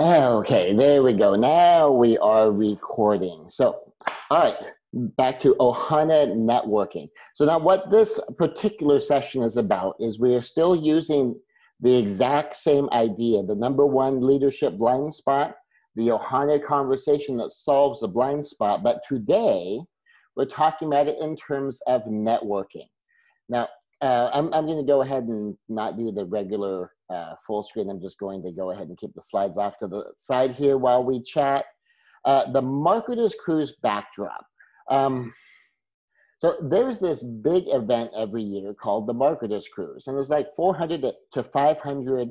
Okay, there we go. Now we are recording. So, all right, back to Ohana Networking. So now what this particular session is about is we are still using the exact same idea, the number one leadership blind spot, the Ohana conversation that solves the blind spot. But today, we're talking about it in terms of networking. Now, I'm going to go ahead and not do the regular full screen. I'm just going to go ahead and keep the slides off to the side here while we chat. The Marketers Cruise backdrop. So there's this big event every year called the Marketers Cruise, and there's like 400 to 500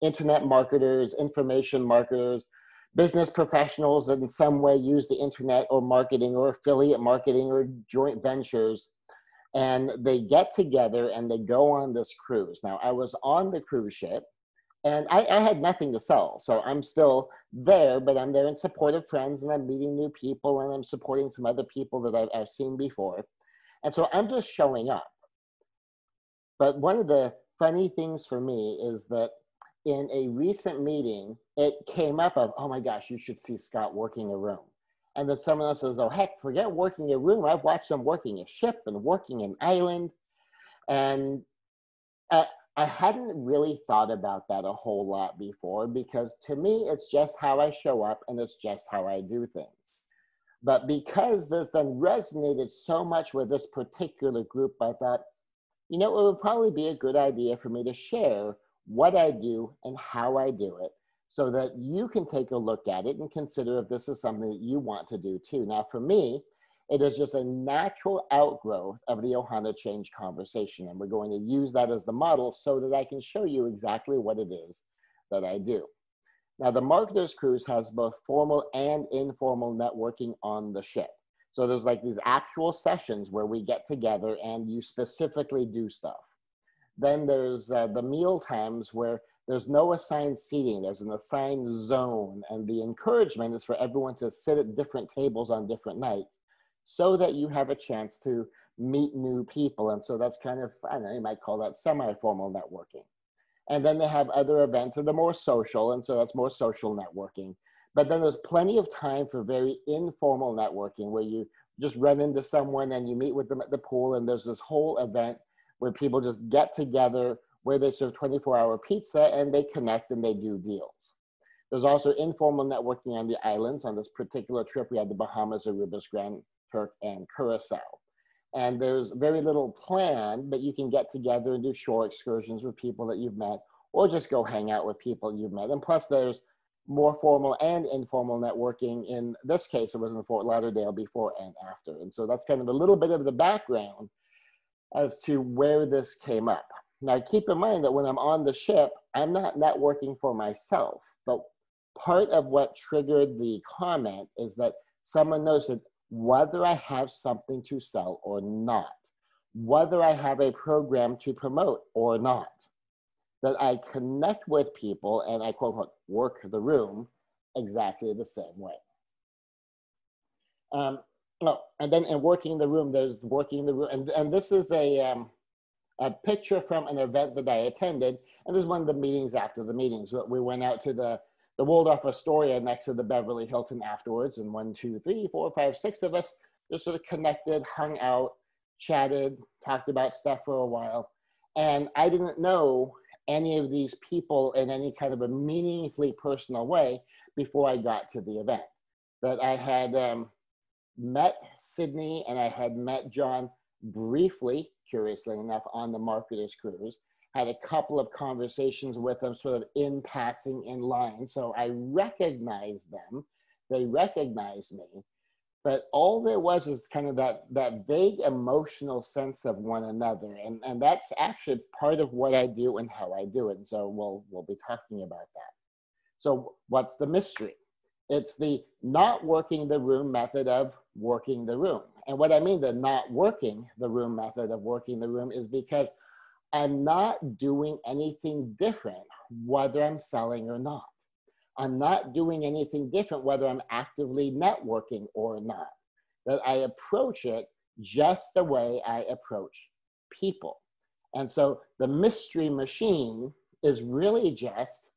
internet marketers, information marketers, business professionals that in some way use the internet or marketing or affiliate marketing or joint ventures. And they get together and they go on this cruise. Now, I was on the cruise ship and I had nothing to sell. So I'm still there, but I'm there in support of friends and I'm meeting new people and I'm supporting some other people that I've seen before. And so I'm just showing up. But one of the funny things for me is that in a recent meeting, it came up of, oh my gosh, you should see Scott working a room. And then someone else says, oh, heck, forget working a room. I've watched them working a ship and working an island. And I hadn't really thought about that a whole lot before because to me, it's just how I show up and it's just how I do things. But because this then resonated so much with this particular group, I thought, you know, it would probably be a good idea for me to share what I do and how I do it, so that you can take a look at it and consider if this is something that you want to do too. Now, for me, it is just a natural outgrowth of the Ohana change conversation. And we're going to use that as the model so that I can show you exactly what it is that I do. Now, the Marketers Cruise has both formal and informal networking on the ship. So there's like these actual sessions where we get together and you specifically do stuff. Then there's the meal times where there's no assigned seating, there's an assigned zone, and the encouragement is for everyone to sit at different tables on different nights so that you have a chance to meet new people. And so that's kind of, I don't know, you might call that semi-formal networking. And then they have other events that are more social, and so that's more social networking. But then there's plenty of time for very informal networking where you just run into someone and you meet with them at the pool, and there's this whole event where people just get together, where they serve 24-hour pizza and they connect and they do deals. There's also informal networking on the islands. On this particular trip, we had the Bahamas, Aruba, Grand Turk, and Curacao. And there's very little planned, but you can get together and do shore excursions with people that you've met, or just go hang out with people you've met. And plus there's more formal and informal networking. In this case, it was in Fort Lauderdale before and after. And so that's kind of a little bit of the background as to where this came up. Now, keep in mind that when I'm on the ship, I'm not networking for myself, but part of what triggered the comment is that someone knows that whether I have something to sell or not, whether I have a program to promote or not, that I connect with people and I quote unquote work the room exactly the same way. And then in working the room, there's working the room. And this is a picture from an event that I attended. And this is one of the meetings after the meetings. We went out to the Waldorf Astoria next to the Beverly Hilton afterwards. And 1, 2, 3, 4, 5, 6 of us just sort of connected, hung out, chatted, talked about stuff for a while. And I didn't know any of these people in any kind of a meaningfully personal way before I got to the event. But I had met Sydney and I had met John briefly, curiously enough, on the Marketers Cruise. Had a couple of conversations with them sort of in passing in line. So I recognized them, they recognized me, but all there was is kind of that vague emotional sense of one another. And that's actually part of what I do and how I do it. And so we'll be talking about that. So what's the mystery? It's the not working the room method of working the room. And what I mean the not working the room method of working the room is because I'm not doing anything different whether I'm selling or not. I'm not doing anything different whether I'm actively networking or not. That I approach it just the way I approach people. And so the mystery machine is really just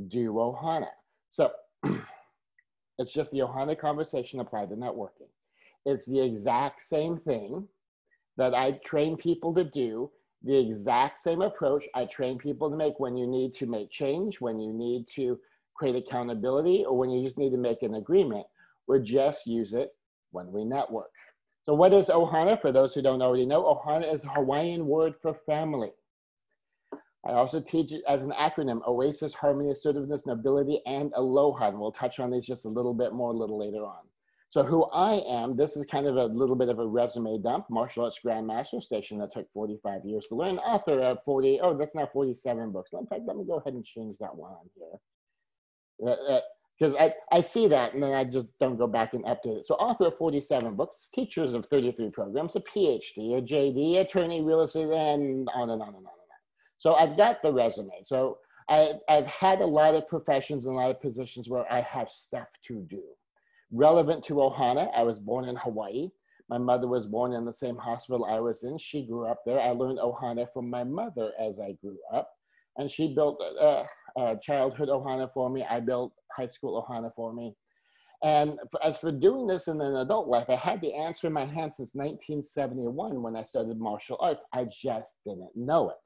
do Ohana. So It's just the Ohana conversation applied to networking. It's the exact same thing that I train people to do, the exact same approach I train people to make when you need to make change, when you need to create accountability, or when you just need to make an agreement. We just use it when we network. So what is Ohana? For those who don't already know, Ohana is a Hawaiian word for family. I also teach it as an acronym: Oasis, Harmony, Assertiveness, Nobility, and Aloha. And we'll touch on these just a little bit more a little later on. So who I am, this is kind of a little bit of a resume dump. Martial arts grandmaster, station that took 45 years to learn. Author of that's now 47 books. In fact, let me go ahead and change that one on here. Because I see that and then I just don't go back and update it. So author of 47 books, teachers of 33 programs, a PhD, a JD, attorney, real estate, and on and on and on and on. So I've got the resume. So I've had a lot of professions and a lot of positions where I have stuff to do. Relevant to Ohana, I was born in Hawaii. My mother was born in the same hospital I was in. She grew up there. I learned Ohana from my mother as I grew up. And she built childhood Ohana for me. I built high school Ohana for me. And as for doing this in an adult life, I had the answer in my hand since 1971 when I started martial arts. I just didn't know it.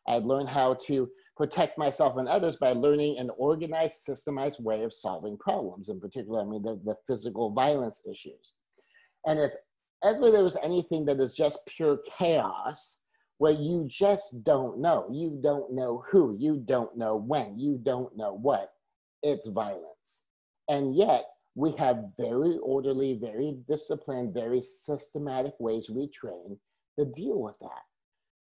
I'd learned how to protect myself and others by learning an organized, systemized way of solving problems. In particular, I mean, the physical violence issues. And if ever there was anything that is just pure chaos, where you just don't know who, you don't know when, you don't know what, it's violence. And yet, we have very orderly, very disciplined, very systematic ways we train to deal with that.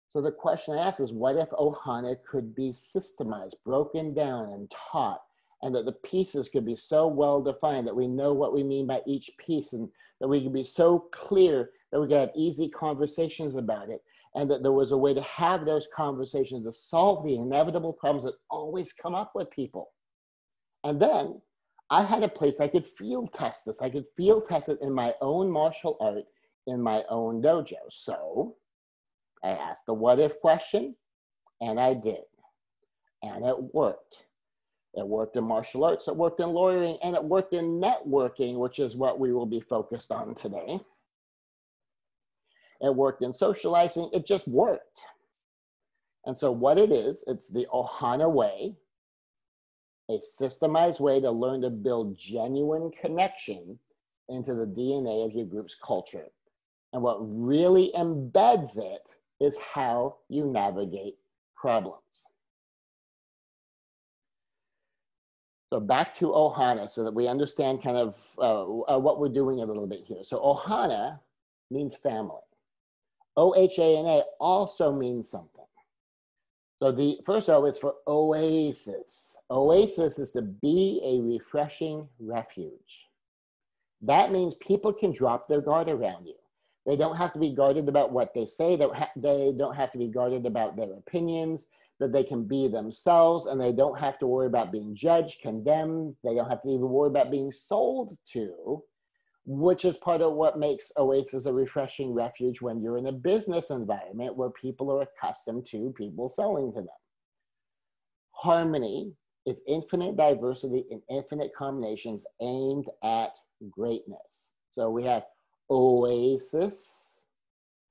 So the question I ask is, what if Ohana could be systemized, broken down, and taught, and that the pieces could be so well defined that we know what we mean by each piece, and that we can be so clear that we can have easy conversations about it, and that there was a way to have those conversations to solve the inevitable problems that always come up with people. And then I had a place I could field test this. I could field test it in my own martial art, in my own dojo. So I asked the what if question, and I did. And it worked. It worked in martial arts, it worked in lawyering, and it worked in networking, which is what we will be focused on today. It worked in socializing, it just worked. And so what it is, it's the Ohana way, a systemized way to learn to build genuine connection into the DNA of your group's culture. And what really embeds it is how you navigate problems. So back to Ohana so that we understand kind of what we're doing a little bit here. So Ohana means family. O-H-A-N-A also means something. So the first O is for oasis. Oasis is to be a refreshing refuge. That means people can drop their guard around you. They don't have to be guarded about what they say. They don't have to be guarded about their opinions, that they can be themselves, and they don't have to worry about being judged, condemned. They don't have to even worry about being sold to, which is part of what makes Oasis a refreshing refuge when you're in a business environment where people are accustomed to people selling to them. Harmony is infinite diversity and infinite combinations aimed at greatness. So we have oasis,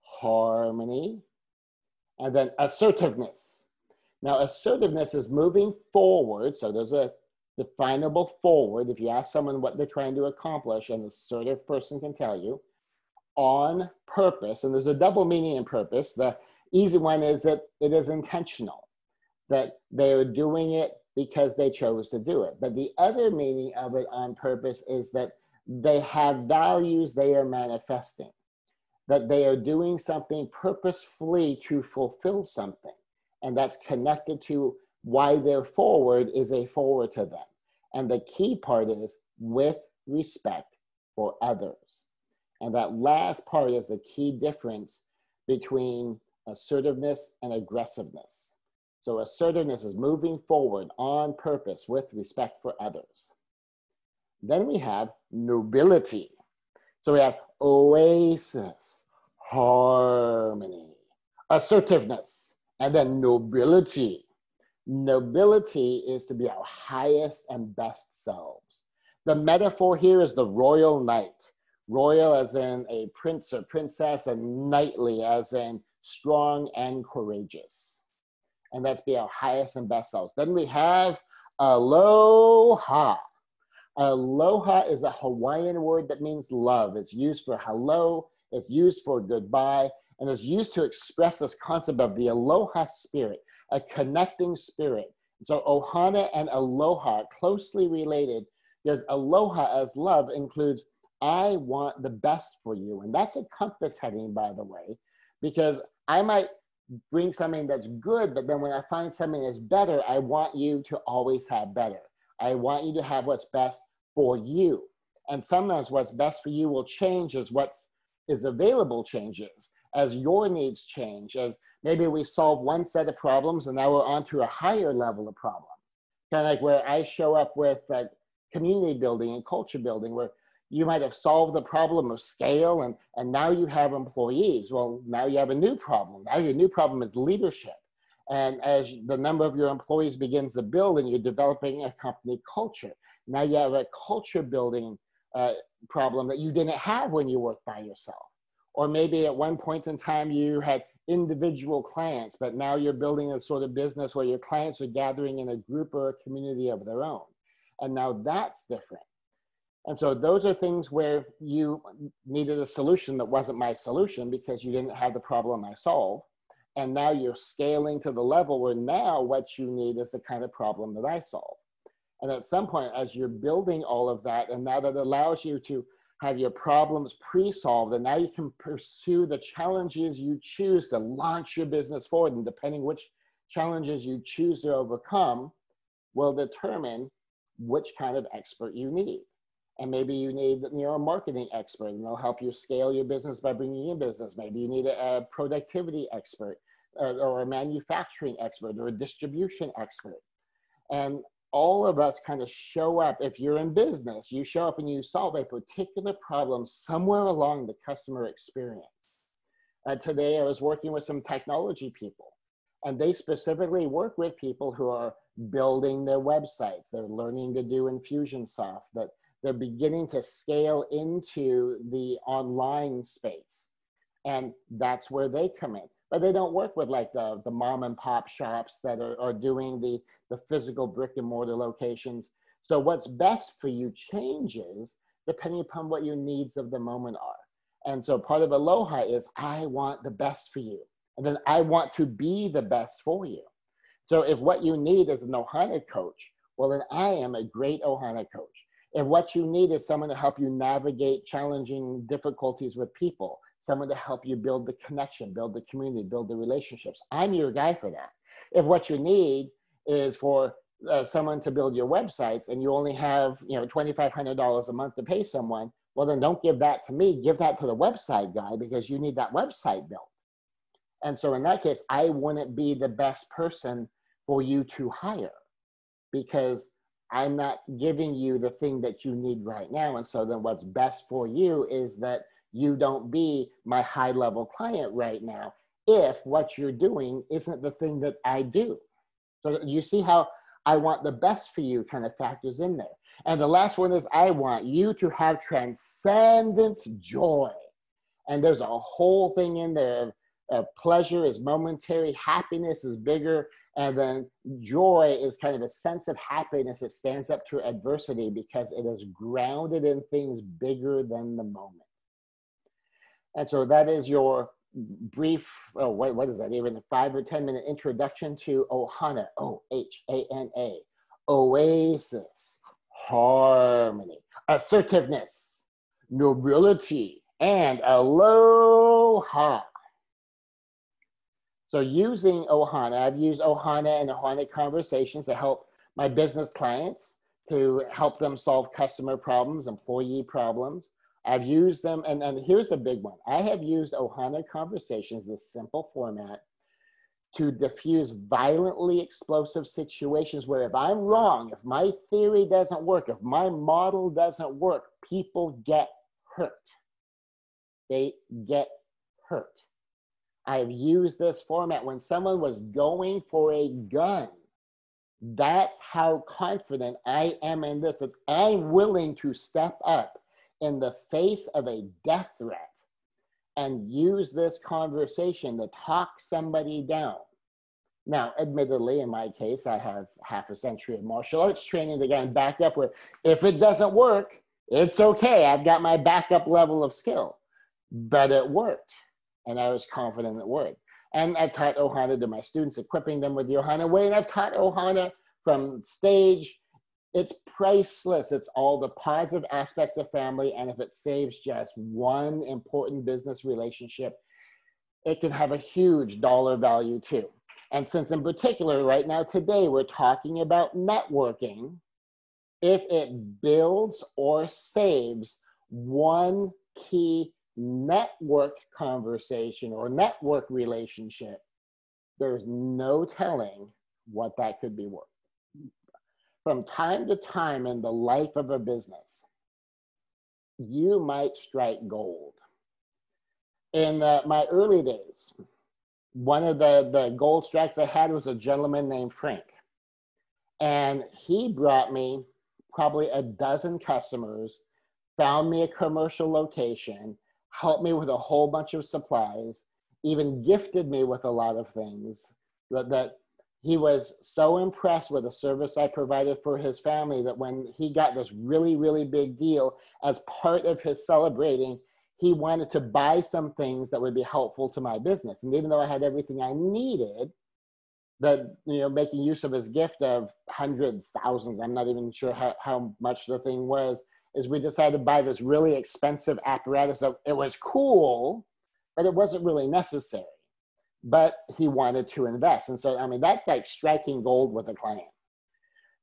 harmony, and then assertiveness. Now, assertiveness is moving forward. So there's a definable forward. If you ask someone what they're trying to accomplish, an assertive person can tell you, on purpose. And there's a double meaning in purpose. The easy one is that it is intentional, that they are doing it because they chose to do it. But the other meaning of it on purpose is that they have values they are manifesting, that they are doing something purposefully to fulfill something. And that's connected to why their forward is a forward to them. And the key part is with respect for others. And that last part is the key difference between assertiveness and aggressiveness. So assertiveness is moving forward on purpose with respect for others. Then we have nobility. So we have oasis, harmony, assertiveness, and then nobility. Nobility is to be our highest and best selves. The metaphor here is the royal knight. Royal as in a prince or princess, and knightly as in strong and courageous. And that's be our highest and best selves. Then we have aloha. Aloha is a Hawaiian word that means love. It's used for hello, it's used for goodbye, and it's used to express this concept of the aloha spirit, a connecting spirit. So ohana and aloha are closely related because aloha as love includes I want the best for you. And that's a compass heading, by the way, because I might bring something that's good, but then when I find something that's better, I want you to always have better. I want you to have what's best for you. And sometimes what's best for you will change as what is available changes, as your needs change, as maybe we solve one set of problems and now we're on to a higher level of problem. Kind of like where I show up with community building and culture building, where you might have solved the problem of scale and now you have employees. Well, now you have a new problem. Now your new problem is leadership. And as the number of your employees begins to build and you're developing a company culture, now you have a culture building problem that you didn't have when you worked by yourself. Or maybe at one point in time you had individual clients, but now you're building a sort of business where your clients are gathering in a group or a community of their own. And now that's different. And so those are things where you needed a solution that wasn't my solution because you didn't have the problem I solved. And now you're scaling to the level where now what you need is the kind of problem that I solve. And at some point, as you're building all of that, and now that allows you to have your problems pre-solved, and now you can pursue the challenges you choose to launch your business forward, and depending which challenges you choose to overcome will determine which kind of expert you need. And maybe you need, a marketing expert, and they'll help you scale your business by bringing in business. Maybe you need a productivity expert, or a manufacturing expert, or a distribution expert. And all of us kind of show up. If you're in business, you show up and you solve a particular problem somewhere along the customer experience. Today, I was working with some technology people, and they specifically work with people who are building their websites. They're learning to do Infusionsoft, that they're beginning to scale into the online space. And that's where they come in. But they don't work with like the mom and pop shops that are doing the physical brick and mortar locations. So what's best for you changes depending upon what your needs of the moment are. And so part of Aloha is I want the best for you. And then I want to be the best for you. So if what you need is an Ohana coach, well, then I am a great Ohana coach. If what you need is someone to help you navigate challenging difficulties with people, someone to help you build the connection, build the community, build the relationships, I'm your guy for that. If what you need is for someone to build your websites and you only have $2,500 a month to pay someone, well, then don't give that to me. Give that to the website guy because you need that website built. And so in that case, I wouldn't be the best person for you to hire because I'm not giving you the thing that you need right now. And so then what's best for you is that you don't be my high-level client right now if what you're doing isn't the thing that I do. So you see how I want the best for you kind of factors in there. And the last one is I want you to have transcendent joy. And there's a whole thing in there of pleasure is momentary, happiness is bigger, and then joy is kind of a sense of happiness that stands up to adversity because it is grounded in things bigger than the moment. And so that is your brief, what is that, even a 5 or 10 minute introduction to Ohana, O-H-A-N-A, oasis, harmony, assertiveness, nobility, and aloha. So using Ohana, I've used Ohana and Ohana conversations to help my business clients, to help them solve customer problems, employee problems. I've used them, and here's a big one. I have used Ohana conversations, this simple format, to diffuse violently explosive situations where if I'm wrong, if my theory doesn't work, if my model doesn't work, people get hurt. They get hurt. I've used this format when someone was going for a gun That's how confident I am in this, that I'm willing to step up in the face of a death threat and use this conversation to talk somebody down. Now, admittedly, in my case, I have half a century of martial arts training to get back up where if it doesn't work, it's okay. I've got my backup level of skill. But it worked, and I was confident it would. And I've taught Ohana to my students, equipping them with the Ohana way, and I've taught Ohana from stage. It's priceless. It's all the positive aspects of family, and if it saves just one important business relationship, it can have a huge dollar value too. And since in particular, right now, today, we're talking about networking, if it builds or saves one key network conversation or network relationship, there's no telling what that could be worth. From time to time in the life of a business, you might strike gold. In my early days, one of the gold strikes I had was a gentleman named Frank. And he brought me probably a dozen customers, found me a commercial location, helped me with a whole bunch of supplies, even gifted me with a lot of things. That he was so impressed with the service I provided for his family that when he got this really, really big deal, as part of his celebrating, he wanted to buy some things that would be helpful to my business. And even though I had everything I needed, that, you know, making use of his gift of hundreds, thousands, I'm not even sure how much the thing was, is we decided to buy this really expensive apparatus. It was cool, but it wasn't really necessary. But he wanted to invest. And so, I mean, that's like striking gold with a client.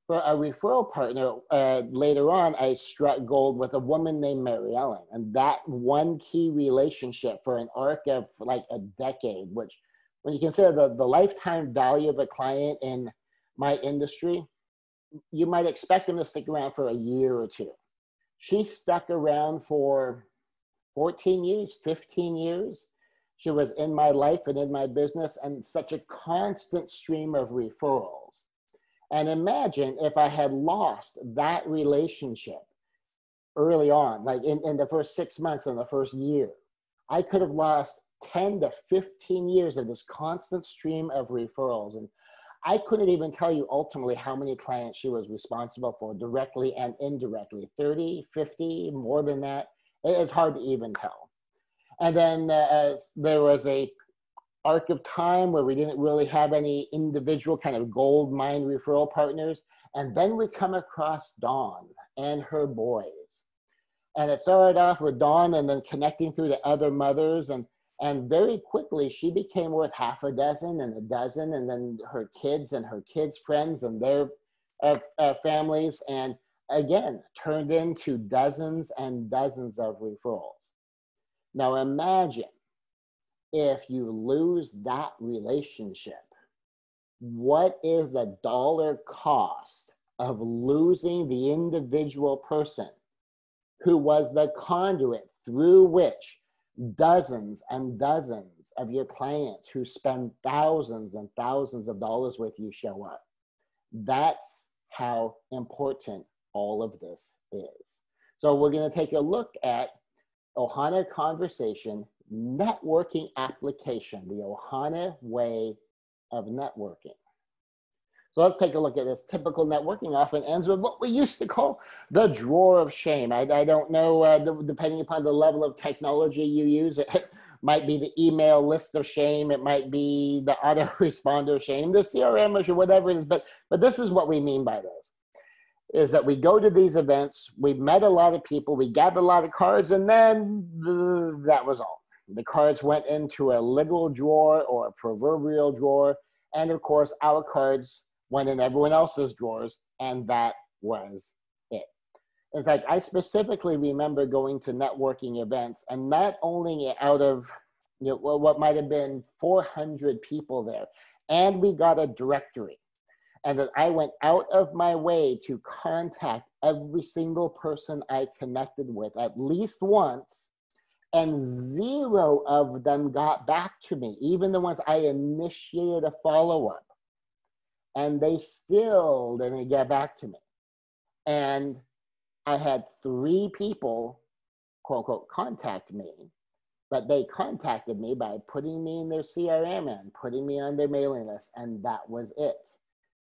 For a referral partner, later on, I struck gold with a woman named Mary Ellen. And that one key relationship for an arc of like a decade, which when you consider the lifetime value of a client in my industry, you might expect them to stick around for a year or two. She stuck around for 14 years, 15 years. She was in my life and in my business, and such a constant stream of referrals. And imagine if I had lost that relationship early on, like in the first 6 months and the first year, I could have lost 10 to 15 years of this constant stream of referrals. And I couldn't even tell you ultimately how many clients she was responsible for directly and indirectly, 30, 50, more than that. It's hard to even tell. And then there was a arc of time where we didn't really have any individual kind of gold mine referral partners. And then we come across Dawn and her boys. And it started off with Dawn and then connecting through to other mothers. And very quickly, she became worth half a dozen and a dozen, and then her kids and her kids' friends and their families. And again, turned into dozens and dozens of referrals. Now imagine if you lose that relationship, what is the dollar cost of losing the individual person who was the conduit through which dozens and dozens of your clients who spend thousands and thousands of dollars with you show up? That's how important all of this is. So we're going to take a look at Ohana Conversation networking application, the Ohana way of networking. So let's take a look at this. Typical networking often ends with what we used to call the drawer of shame. I don't know, depending upon the level of technology you use, it might be the email list of shame, it might be the autoresponder shame, the CRM or whatever it is, but this is what we mean by this. Is that we go to these events, we met a lot of people, we got a lot of cards, and then that was all. The cards went into a literal drawer or a proverbial drawer, and of course our cards went in everyone else's drawers, and that was it. In fact, I specifically remember going to networking events, and not only out of what might have been 400 people there, and we got a directory. And that I went out of my way to contact every single person I connected with at least once, and 0 of them got back to me, even the ones I initiated a follow-up. And they still didn't get back to me. And I had 3 people, quote unquote, contact me, but they contacted me by putting me in their CRM and putting me on their mailing list, and that was it.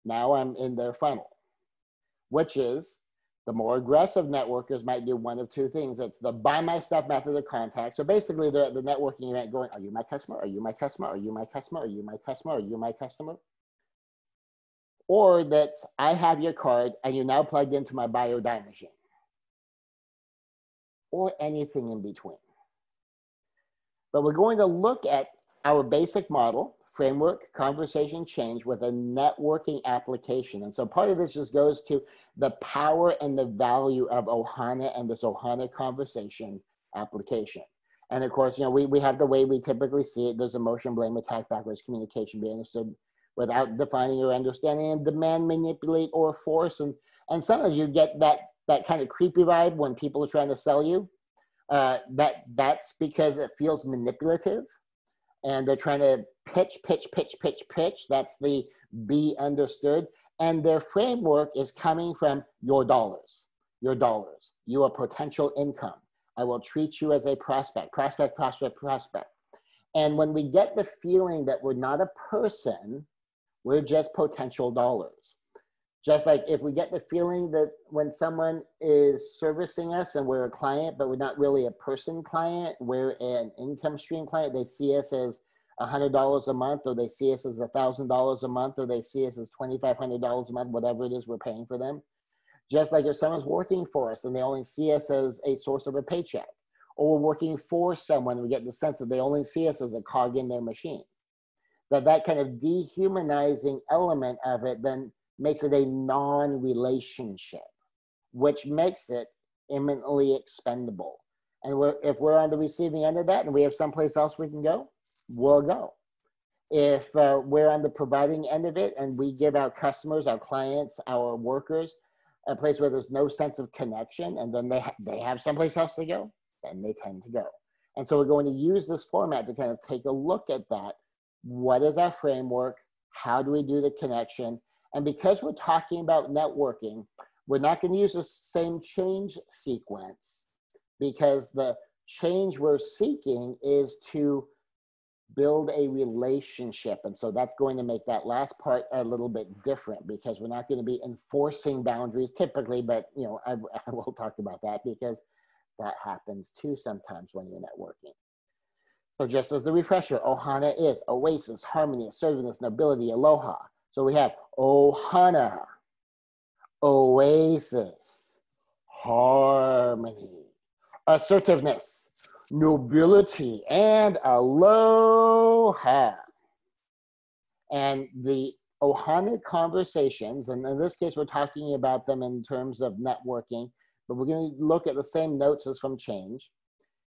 Now I'm in their funnel, which is the more aggressive networkers might do one of 2 things. It's the buy my stuff method of contact. So basically the networking event going, are you my customer? Are you my customer? Are you my customer? Are you my customer? Are you my customer? Or that I have your card and you're now plugged into my BioDie machine. Or anything in between. But we're going to look at our basic model, framework, conversation change with a networking application. And so part of this just goes to the power and the value of Ohana and this Ohana conversation application. And of course, you know, we have the way we typically see it. There's emotion, blame, attack, backwards communication, be understood without defining or understanding, and demand, manipulate, or force. And sometimes you get that kind of creepy vibe when people are trying to sell you. That's because it feels manipulative and they're trying to pitch. That's the be understood. And their framework is coming from your dollars, your potential income. I will treat you as a prospect. And when we get the feeling that we're not a person, we're just potential dollars. Just like if we get the feeling that when someone is servicing us and we're a client, but we're not really a person client, we're an income stream client, they see us as $100 a month, or they see us as $1,000 a month, or they see us as $2,500 a month, whatever it is we're paying for them. Just like if someone's working for us and they only see us as a source of a paycheck, or we're working for someone, we get the sense that they only see us as a cog in their machine. That kind of dehumanizing element of it then makes it a non-relationship, which makes it imminently expendable. And if we're on the receiving end of that and we have someplace else we can go, we'll go. If we're on the providing end of it and we give our customers, our clients, our workers, a place where there's no sense of connection, and then they have someplace else to go, then they tend to go. And so we're going to use this format to kind of take a look at that. What is our framework? How do we do the connection? And because we're talking about networking, we're not going to use the same change sequence, because the change we're seeking is to build a relationship. And so that's going to make that last part a little bit different, because we're not going to be enforcing boundaries typically, but you know, I will talk about that because that happens too sometimes when you're networking. So just as the refresher, Ohana is oasis, harmony, assertiveness, nobility, aloha. So we have Ohana, oasis, harmony, assertiveness, nobility, and aloha. And the Ohana conversations, and in this case, we're talking about them in terms of networking, but we're going to look at the same notes as from change,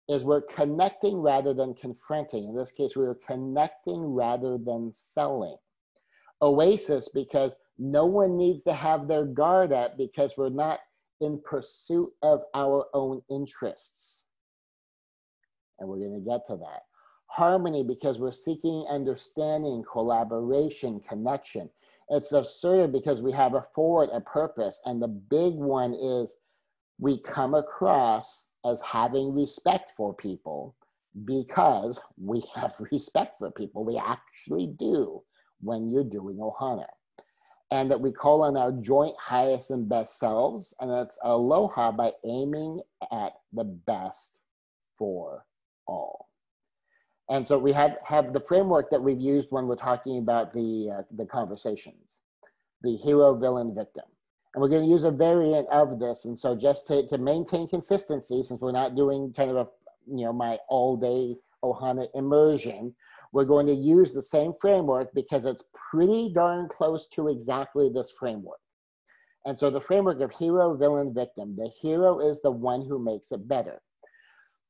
is we're connecting rather than confronting. In this case, we were connecting rather than selling. Oasis, because no one needs to have their guard up because we're not in pursuit of our own interests. And we're going to get to that. Harmony, because we're seeking understanding, collaboration, connection. It's assertive because we have a forward, a purpose. And the big one is we come across as having respect for people because we have respect for people. We actually do when you're doing Ohana. And that we call on our joint highest and best selves. And that's aloha by aiming at the best for all. And so we have the framework that we've used when we're talking about the conversations, the hero, villain, victim. And we're going to use a variant of this. And so just to maintain consistency, since we're not doing kind of a, you know, my all day Ohana immersion, we're going to use the same framework because it's pretty darn close to exactly this framework. And so the framework of hero, villain, victim, the hero is the one who makes it better.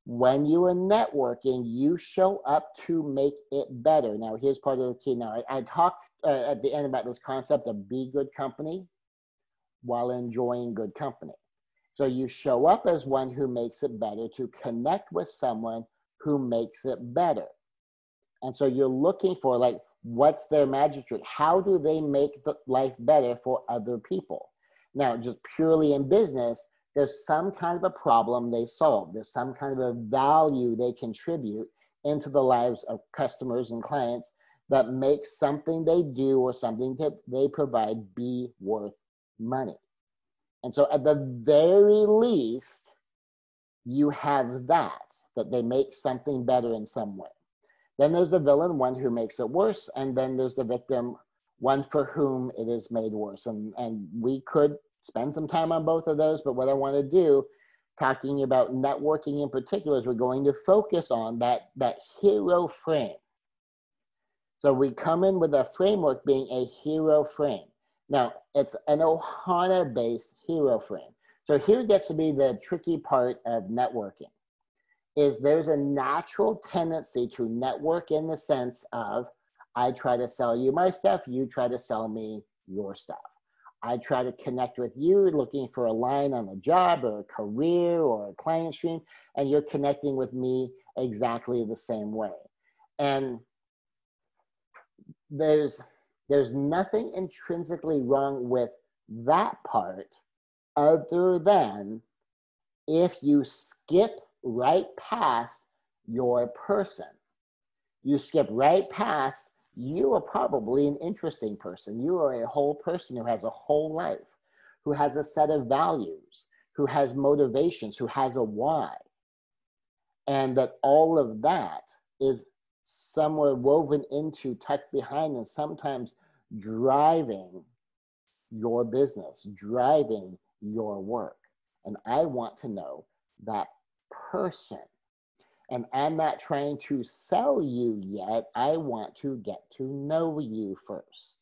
When you are networking, you show up to make it better. Now, here's part of the key. Now, I talked at the end about this concept of be good company while enjoying good company. So you show up as one who makes it better to connect with someone who makes it better. And so you're looking for, like, What's their magic trick? How do they make the life better for other people? Now, just purely in business, there's some kind of a problem they solve. There's some kind of a value they contribute into the lives of customers and clients that makes something they do or something that they provide be worth money. And so at the very least, you have that they make something better in some way. Then there's the villain, one who makes it worse. And then there's the victim, one for whom it is made worse. And we could spend some time on both of those, but what I want to do, talking about networking in particular, is we're going to focus on that hero frame. So we come in with a framework being a hero frame. Now, it's an Ohana-based hero frame. So here gets to be the tricky part of networking, is there's a natural tendency to network in the sense of, I try to sell you my stuff, you try to sell me your stuff. I try to connect with you looking for a line on a job or a career or a client stream, and you're connecting with me exactly the same way. And there's nothing intrinsically wrong with that part, other than if you skip right past your person. You skip right past, you are probably an interesting person. You are a whole person who has a whole life, who has a set of values, who has motivations, who has a why. And that all of that is somewhere woven into, tucked behind, and sometimes driving your business, driving your work. And I want to know that person. And I'm not trying to sell you yet. I want to get to know you first.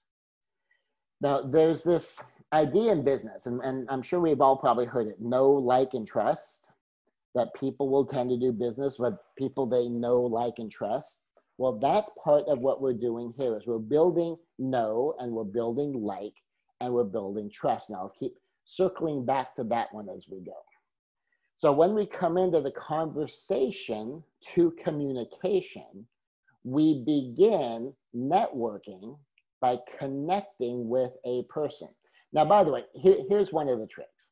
Now, there's this idea in business, and I'm sure we've all probably heard it, know, like, and trust, that people will tend to do business with people they know, like, and trust. Well, that's part of what we're doing here, is we're building know, and we're building like, and we're building trust. Now, I'll keep circling back to that one as we go. So when we come into the conversation to communication, we begin networking by connecting with a person. Now, by the way, here's one of the tricks.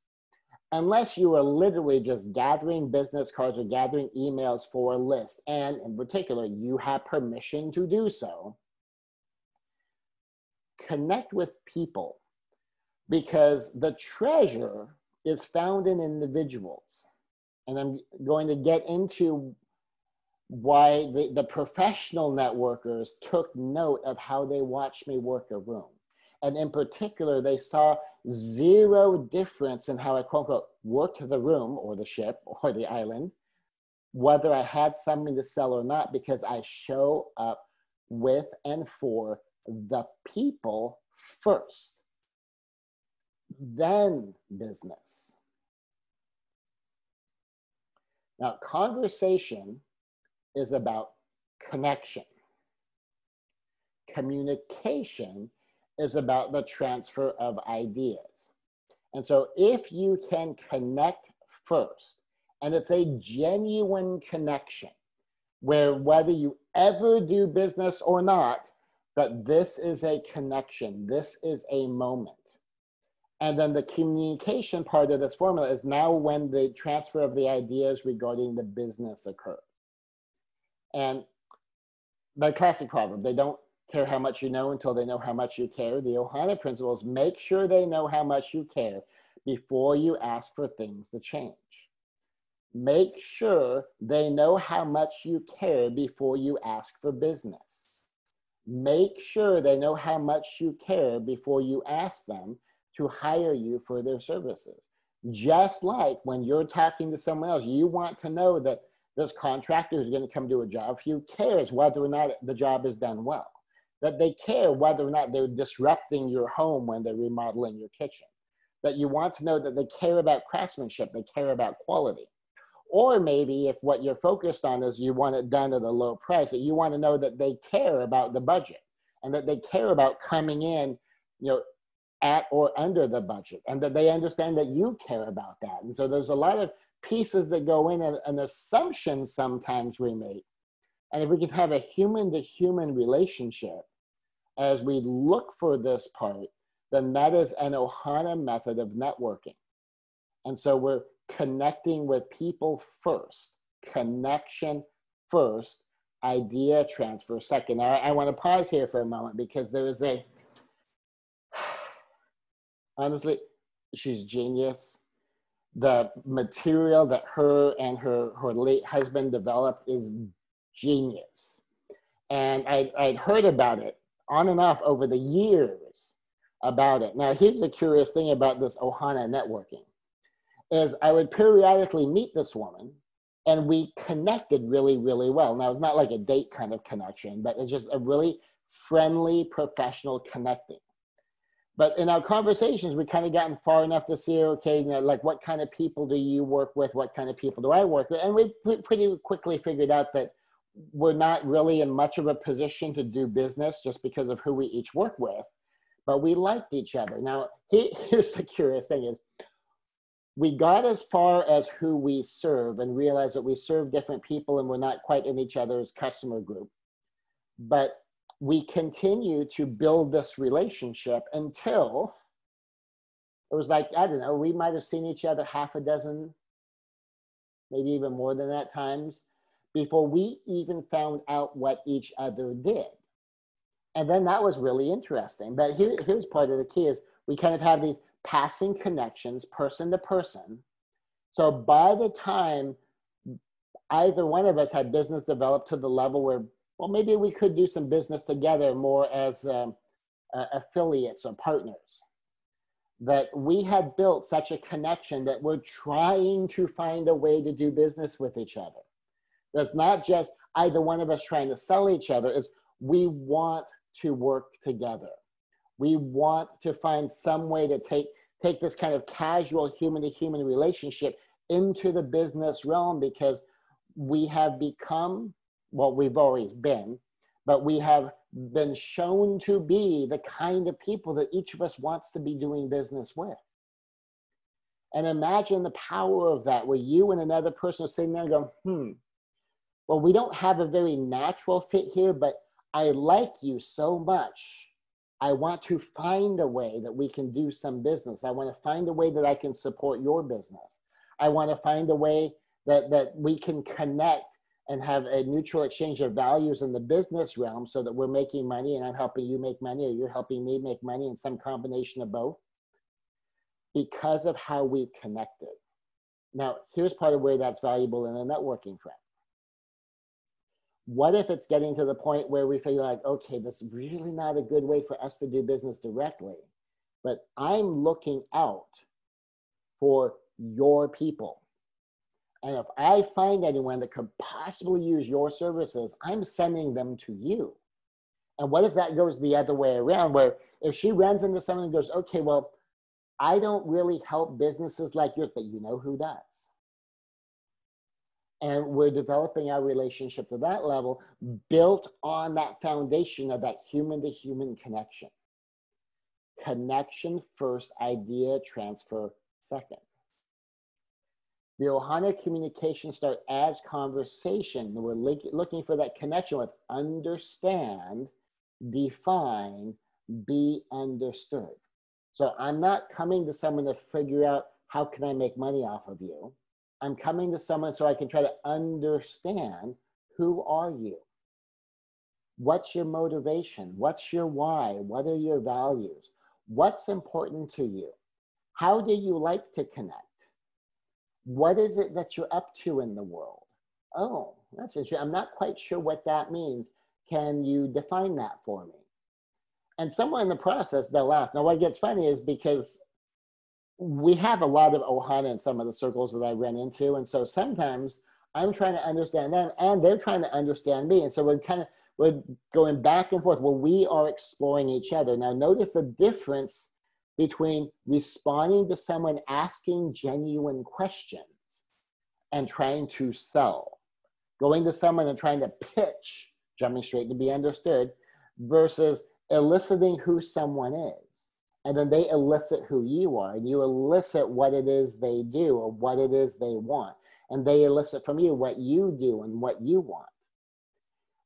Unless you are literally just gathering business cards or gathering emails for a list, and in particular, you have permission to do so, connect with people, because the treasure is found in individuals. And I'm going to get into why the professional networkers took note of how they watched me work a room. And in particular, they saw zero difference in how I, quote unquote, worked the room or the ship or the island, whether I had something to sell or not, because I show up with and for the people first, then business. Now, conversation is about connection. Communication is about the transfer of ideas. And so if you can connect first, and it's a genuine connection, where whether you ever do business or not, that this is a connection, this is a moment. And then the communication part of this formula is now when the transfer of the ideas regarding the business occurs. And the classic proverb, they don't care how much you know until they know how much you care. The Ohana principle is make sure they know how much you care before you ask for things to change. Make sure they know how much you care before you ask for business. Make sure they know how much you care before you ask them to hire you for their services. Just like when you're talking to someone else, you want to know that this contractor who's going to come do a job for you cares whether or not the job is done well, that they care whether or not they're disrupting your home when they're remodeling your kitchen, that you want to know that they care about craftsmanship, they care about quality. Or maybe if what you're focused on is you want it done at a low price, that you want to know that they care about the budget and that they care about coming in, at or under the budget, and that they understand that you care about that. And so there's a lot of pieces that go in, and assumptions sometimes we make. And if we can have a human to human relationship, as we look for this part, then that is an Ohana method of networking. And so we're connecting with people first, connection first, idea transfer second. Now, I want to pause here for a moment because there is a, honestly, she's genius. The material that her and her late husband developed is genius. And I'd heard about it on and off over the years about it. Now, here's the curious thing about this Ohana networking is I would periodically meet this woman and we connected really, really well. Now, it's not like a date kind of connection, but it's just a really friendly, professional connecting. But in our conversations, we kind of gotten far enough to see, okay, you know, like what kind of people do you work with? What kind of people do I work with? And we pretty quickly figured out that we're not really in much of a position to do business just because of who we each work with, but we liked each other. Now, here's the curious thing is, we got as far as who we serve and realized that we serve different people and we're not quite in each other's customer group. But we continue to build this relationship until it was like, I don't know, we might have seen each other half a dozen, maybe even more than that times, before we even found out what each other did. And then that was really interesting. But here's part of the key is we kind of have these passing connections, person to person. So by the time either one of us had business developed to the level where, well, maybe we could do some business together more as affiliates or partners, that we had built such a connection that we're trying to find a way to do business with each other. That's not just either one of us trying to sell each other, it's we want to work together. We want to find some way to take this kind of casual human-to-human relationship into the business realm, because we have become, well, we've always been, but we have been shown to be the kind of people that each of us wants to be doing business with. And imagine the power of that, where you and another person are sitting there and go, well, we don't have a very natural fit here, but I like you so much. I want to find a way that we can do some business. I want to find a way that I can support your business. I want to find a way that we can connect and have a mutual exchange of values in the business realm so that we're making money and I'm helping you make money or you're helping me make money, in some combination of both, because of how we connected. Now, here's part of where that's valuable in a networking front. What if it's getting to the point where we feel like, okay, this is really not a good way for us to do business directly, but I'm looking out for your people. And if I find anyone that could possibly use your services, I'm sending them to you. And what if that goes the other way around, where if she runs into someone and goes, okay, well, I don't really help businesses like yours, but you know who does? And we're developing our relationship to that level, built on that foundation of that human-to-human connection. Connection first, idea transfer second. The Ohana communication start as conversation. We're looking for that connection with understand, define, be understood. So I'm not coming to someone to figure out how can I make money off of you. I'm coming to someone so I can try to understand, who are you? What's your motivation? What's your why? What are your values? What's important to you? How do you like to connect? What is it that you're up to in the world? Oh, that's interesting. I'm not quite sure what that means. Can you define that for me? And somewhere in the process, they'll ask. Now, what gets funny is because we have a lot of Ohana in some of the circles that I run into. And so sometimes I'm trying to understand them and they're trying to understand me. And so we're going back and forth where we are exploring each other. Now, notice the difference between responding to someone asking genuine questions and trying to sell, going to someone and trying to pitch, jumping straight to be understood, versus eliciting who someone is. And then they elicit who you are, and you elicit what it is they do or what it is they want. And they elicit from you what you do and what you want.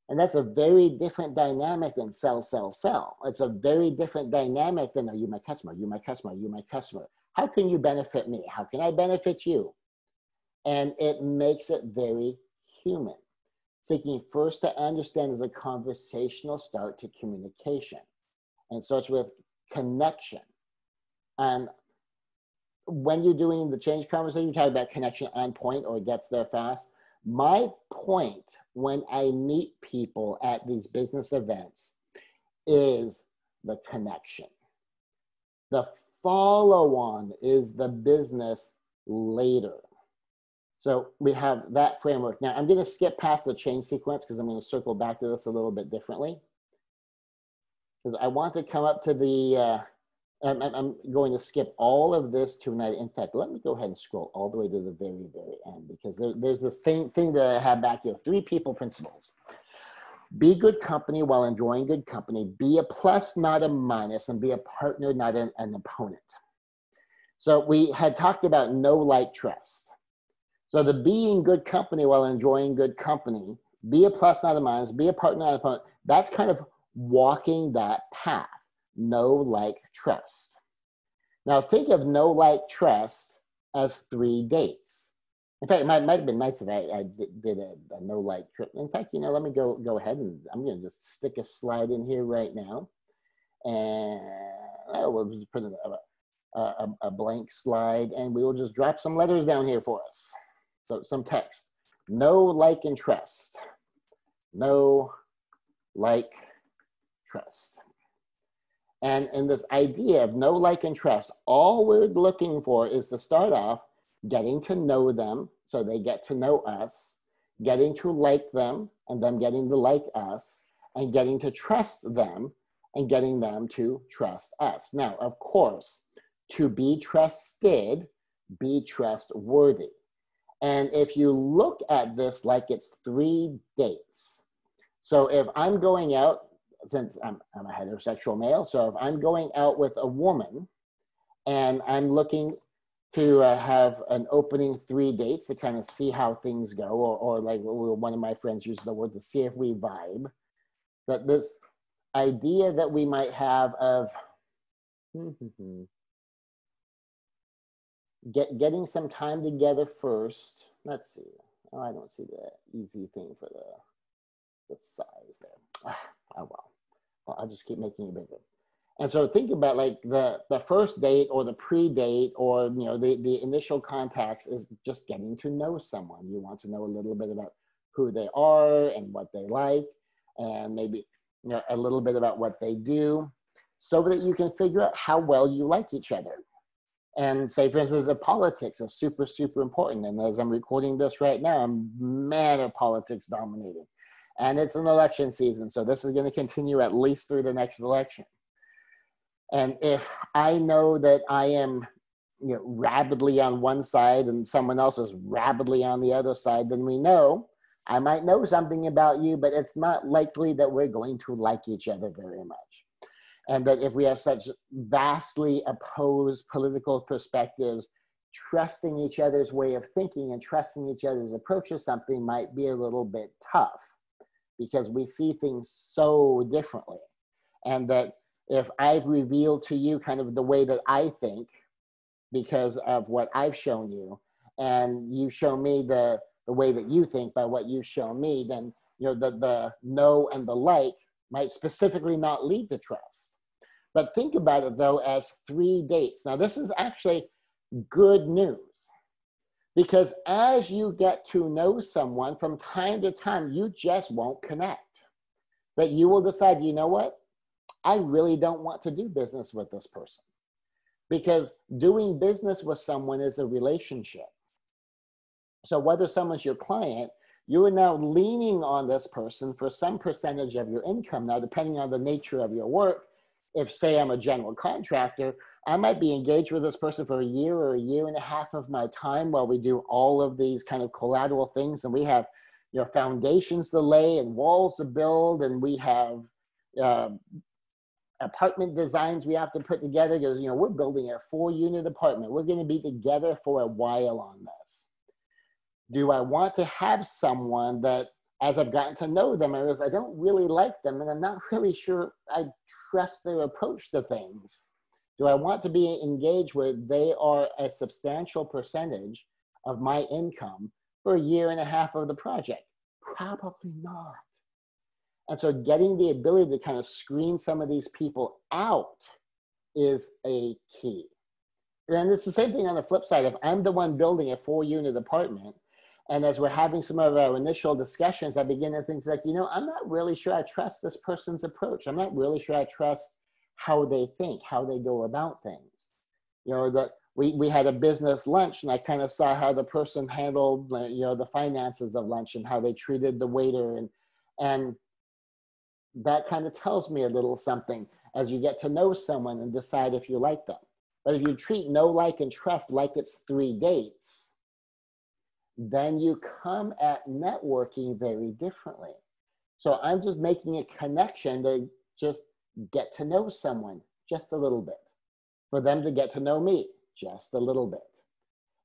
And that's a very different dynamic than sell, sell, sell. It's a very different dynamic than, are you my customer? You my customer? You my customer? How can you benefit me? How can I benefit you? And it makes it very human. Seeking first to understand is a conversational start to communication. And starts with connection. And when you're doing the change conversation, you talk about connection on point or gets there fast. My point when I meet people at these business events is the connection. The follow-on is the business later. So we have that framework. Now I'm going to skip past the change sequence because I'm going to circle back to this a little bit differently. Because I want to come up to the, I'm going to skip all of this tonight. In fact, let me go ahead and scroll all the way to the very, very end, because there's this thing that I have back here, 3 people principles. Be good company while enjoying good company. Be a plus, not a minus, and be a partner, not an opponent. So we had talked about know, like, trust. So the being good company while enjoying good company, be a plus, not a minus, be a partner, not an opponent. That's kind of walking that path. Know, like, trust. Now think of know, like, trust as 3 dates. In fact, it might have been nice if I did a know, like, trip. In fact, you know, let me go ahead and I'm going to just stick a slide in here right now. And we'll just put a blank slide, and we will just drop some letters down here for us. So some text. Know, like, and trust. Know, like, trust. And in this idea of know, like, and trust, all we're looking for is to start off getting to know them so they get to know us, getting to like them and them getting to like us, and getting to trust them and getting them to trust us. Now, of course, to be trusted, be trustworthy. And if you look at this like it's 3 dates. So if I'm going out, since I'm a heterosexual male, so if I'm going out with a woman and I'm looking to have an opening 3 dates to kind of see how things go, or like one of my friends used the word, to see if we vibe, that this idea that we might have of getting some time together first. Let's see. Oh, I don't see the easy thing for the size there. Oh, well, I'll just keep making it bigger. And so think about like the first date or the pre-date, or, you know, the initial contacts is just getting to know someone. You want to know a little bit about who they are and what they like, and maybe, you know, a little bit about what they do, so that you can figure out how well you like each other. And say, for instance, politics is super, super important. And as I'm recording this right now, man, are politics dominating. And it's an election season, so this is going to continue at least through the next election. And if I know that I am, you know, rabidly on one side and someone else is rabidly on the other side, then we know I might know something about you, but it's not likely that we're going to like each other very much. And that if we have such vastly opposed political perspectives, trusting each other's way of thinking and trusting each other's approach to something might be a little bit tough, because we see things so differently. And that if I've revealed to you kind of the way that I think because of what I've shown you, and you show me the way that you think by what you've shown me, then, you know, the know and the like might specifically not lead to trust. But think about it though as 3 dates. Now this is actually good news, because as you get to know someone from time to time, you just won't connect. That you will decide, you know what? I really don't want to do business with this person. Because doing business with someone is a relationship. So whether someone's your client, you are now leaning on this person for some percentage of your income. Now, depending on the nature of your work, if say I'm a general contractor, I might be engaged with this person for a year or a year and a half of my time while we do all of these kind of collateral things. And we have, you know, foundations to lay and walls to build, and we have apartment designs we have to put together, because, you know, we're building a 4-unit apartment. We're going to be together for a while on this. Do I want to have someone that as I've gotten to know them, I realized I don't really like them, and I'm not really sure I trust their approach to things. Do I want to be engaged where they are a substantial percentage of my income for a year and a half of the project? Probably not. And so getting the ability to kind of screen some of these people out is a key. And it's the same thing on the flip side. If I'm the one building a 4-unit apartment, and as we're having some of our initial discussions, I begin to think like, I'm not really sure I trust this person's approach. I'm not really sure I trust how they think, how they go about things. That we had a business lunch, and I kind of saw how the person handled, the finances of lunch and how they treated the waiter. And that kind of tells me a little something as you get to know someone and decide if you like them. But if you treat know, like, and trust like it's 3 dates, then you come at networking very differently. So I'm just making a connection to just get to know someone just a little bit, for them to get to know me just a little bit.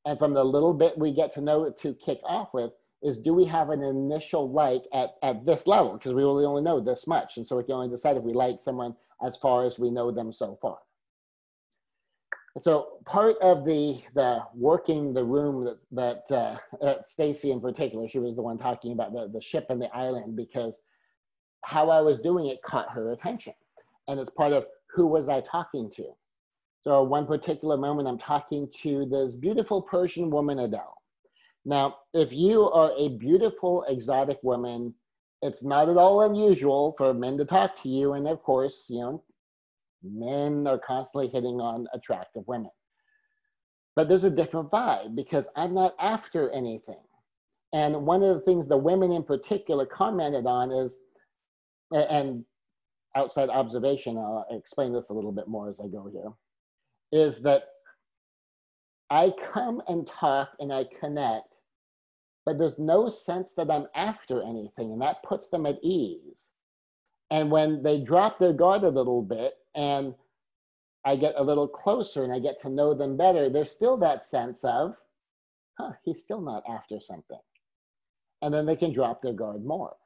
And from the little bit we get to know to kick off with is, do we have an initial like at this level? Because we really only know this much. And so we can only decide if we like someone as far as we know them so far. So part of the working the room that Stacy in particular, she was the one talking about the ship and the island, because how I was doing it caught her attention. And it's part of who was I talking to. So one particular moment I'm talking to this beautiful Persian woman, Adele. Now, if you are a beautiful exotic woman, it's not at all unusual for men to talk to you. And of course, men are constantly hitting on attractive women. But there's a different vibe, because I'm not after anything. And one of the things the women in particular commented on is, and outside observation, I'll explain this a little bit more as I go here, is that I come and talk and I connect, but there's no sense that I'm after anything, and that puts them at ease. And when they drop their guard a little bit and I get a little closer and I get to know them better, there's still that sense of, he's still not after something. And then they can drop their guard more.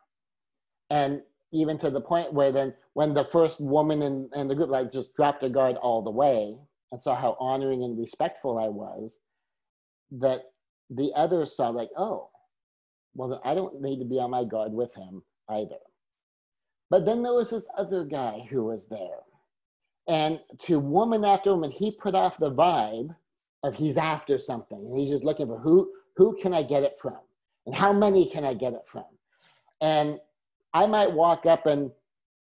And even to the point where then when the first woman in the group like just dropped her guard all the way and saw how honoring and respectful I was, that the others saw like, oh, well, then I don't need to be on my guard with him either. But then there was this other guy who was there. And to woman after woman, he put off the vibe of he's after something. And he's just looking for who can I get it from? And how many can I get it from? And I might walk up, and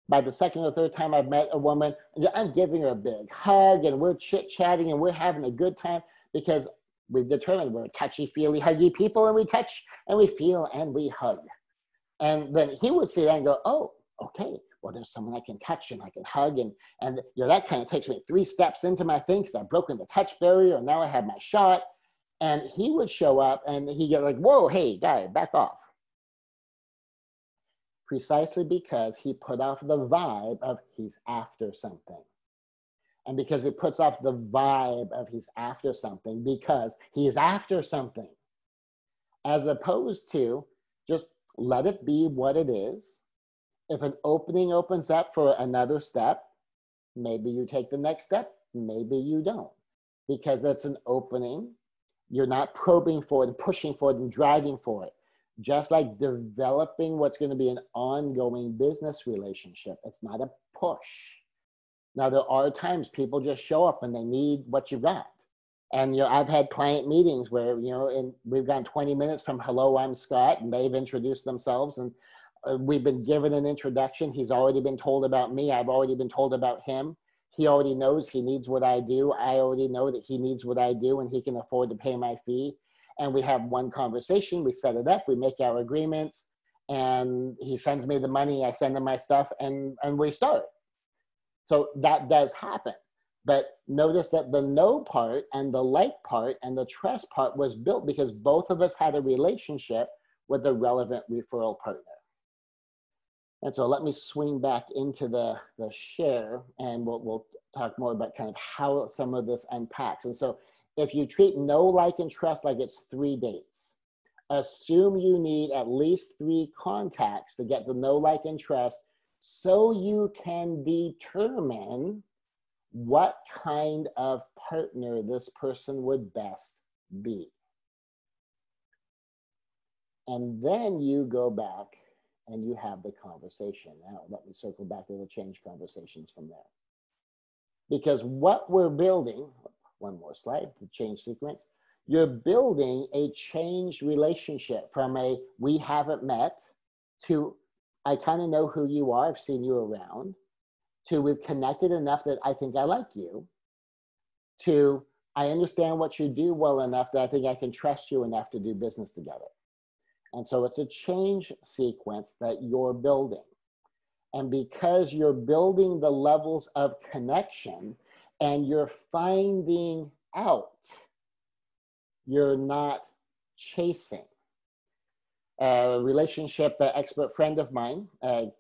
by the second or third time I've met a woman, I'm giving her a big hug and we're chit-chatting and we're having a good time, because we've determined we're touchy-feely, huggy people, and we touch and we feel and we hug. And then he would see that and go, oh, okay, well, there's someone I can touch and I can hug. And that kind of takes me 3 steps into my thing, because I've broken the touch barrier and now I have my shot. And he would show up and he'd get like, whoa, hey, guy, back off. Precisely because he put off the vibe of he's after something. And because it puts off the vibe of he's after something, because he's after something, as opposed to just let it be what it is. If an opening opens up for another step, maybe you take the next step, maybe you don't, because that's an opening. You're not probing for it and pushing for it and driving for it. Just like developing what's going to be an ongoing business relationship. It's not a push. Now, there are times people just show up and they need what you got. And I've had client meetings where, and we've gone 20 minutes from hello, I'm Scott, and they've introduced themselves, and we've been given an introduction. He's already been told about me. I've already been told about him. He already knows he needs what I do. I already know that he needs what I do, and he can afford to pay my fee. And we have one conversation, we set it up, we make our agreements, and he sends me the money, I send him my stuff, and we start. So that does happen. But notice that the know part and the like part and the trust part was built because both of us had a relationship with the relevant referral partner. And so let me swing back into the share, and we'll talk more about kind of how some of this unpacks. And so if you treat know, like, and trust like it's 3 dates, Assume you need at least 3 contacts to get the know, like, and trust, so you can determine what kind of partner this person would best be. And then you go back and you have the conversation. Now, let me circle back to the change conversations from there. Because what we're building, one more slide, the change sequence, you're building a change relationship from a we haven't met to I kind of know who you are, I've seen you around, to we've connected enough that I think I like you, to I understand what you do well enough that I think I can trust you enough to do business together. And so it's a change sequence that you're building. And because you're building the levels of connection and you're finding out, you're not chasing. A relationship expert friend of mine,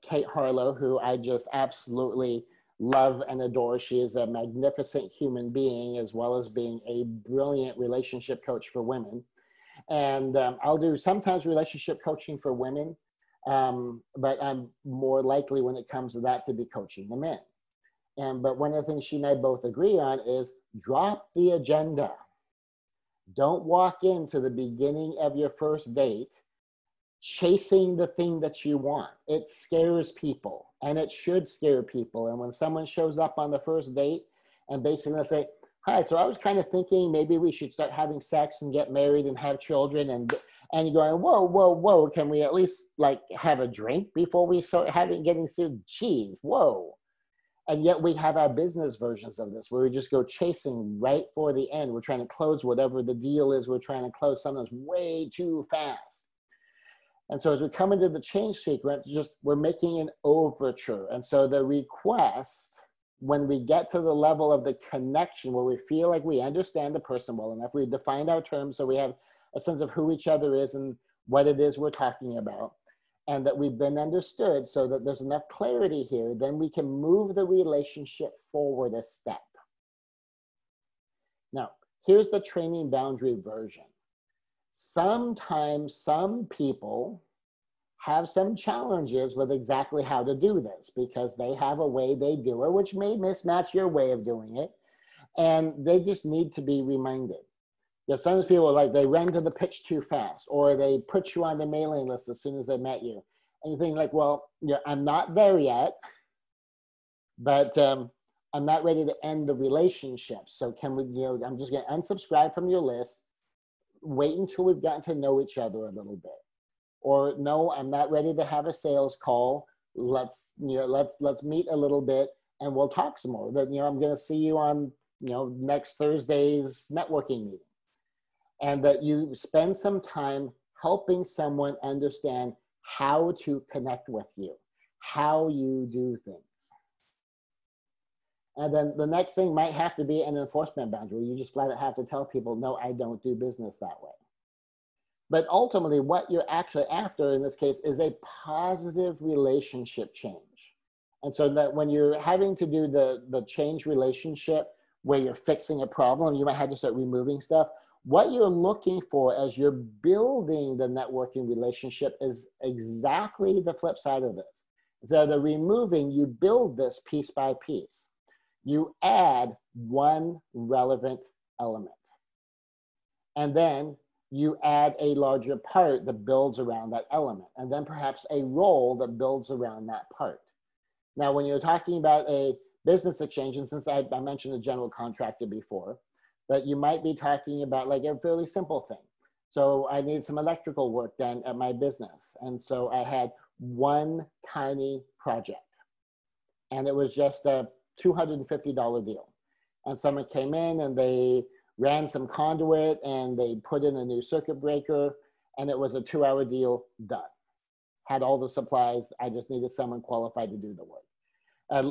Kate Harlow, who I just absolutely love and adore. She is a magnificent human being, as well as being a brilliant relationship coach for women. And I'll do sometimes relationship coaching for women, but I'm more likely when it comes to that to be coaching the men. But one of the things she and I both agree on is drop the agenda. Don't walk into the beginning of your first date chasing the thing that you want. It scares people, and it should scare people. And when someone shows up on the first date and basically say, hi, so I was kind of thinking maybe we should start having sex and get married and have children, and you're going, whoa, whoa, whoa, can we at least like have a drink before we start getting sued? Geez, whoa. And yet we have our business versions of this where we just go chasing right for the end. We're trying to close whatever the deal is. We're trying to close something that's way too fast. And so as we come into the change sequence, we're making an overture. And so the request, when we get to the level of the connection where we feel like we understand the person well enough, we defined our terms so we have a sense of who each other is and what it is we're talking about, and that we've been understood so that there's enough clarity here, then we can move the relationship forward a step. Now, here's the training boundary version. Sometimes some people have some challenges with exactly how to do this because they have a way they do it, which may mismatch your way of doing it. And they just need to be reminded. Sometimes people are like, they ran to the pitch too fast, or they put you on the mailing list as soon as they met you. And you think like, well, I'm not there yet, but I'm not ready to end the relationship. So can we, I'm just going to unsubscribe from your list, wait until we've gotten to know each other a little bit. Or no, I'm not ready to have a sales call. Let's meet a little bit and we'll talk some more. That, I'm going to see you on, next Thursday's networking meeting. And that you spend some time helping someone understand how to connect with you, how you do things. And then the next thing might have to be an enforcement boundary. You just flat out have to tell people, no, I don't do business that way. But ultimately, what you're actually after in this case is a positive relationship change. And so that when you're having to do the change relationship where you're fixing a problem, you might have to start removing stuff. What you're looking for as you're building the networking relationship is exactly the flip side of this. So the removing, you build this piece by piece. You add one relevant element. And then you add a larger part that builds around that element, and then perhaps a role that builds around that part. Now, when you're talking about a business exchange, and since I mentioned a general contractor before, that you might be talking about like a fairly simple thing. So I need some electrical work done at my business. And so I had one tiny project, and it was just a $250 deal. And someone came in and they ran some conduit and they put in a new circuit breaker, and it was a 2-hour deal done. Had all the supplies. I just needed someone qualified to do the work.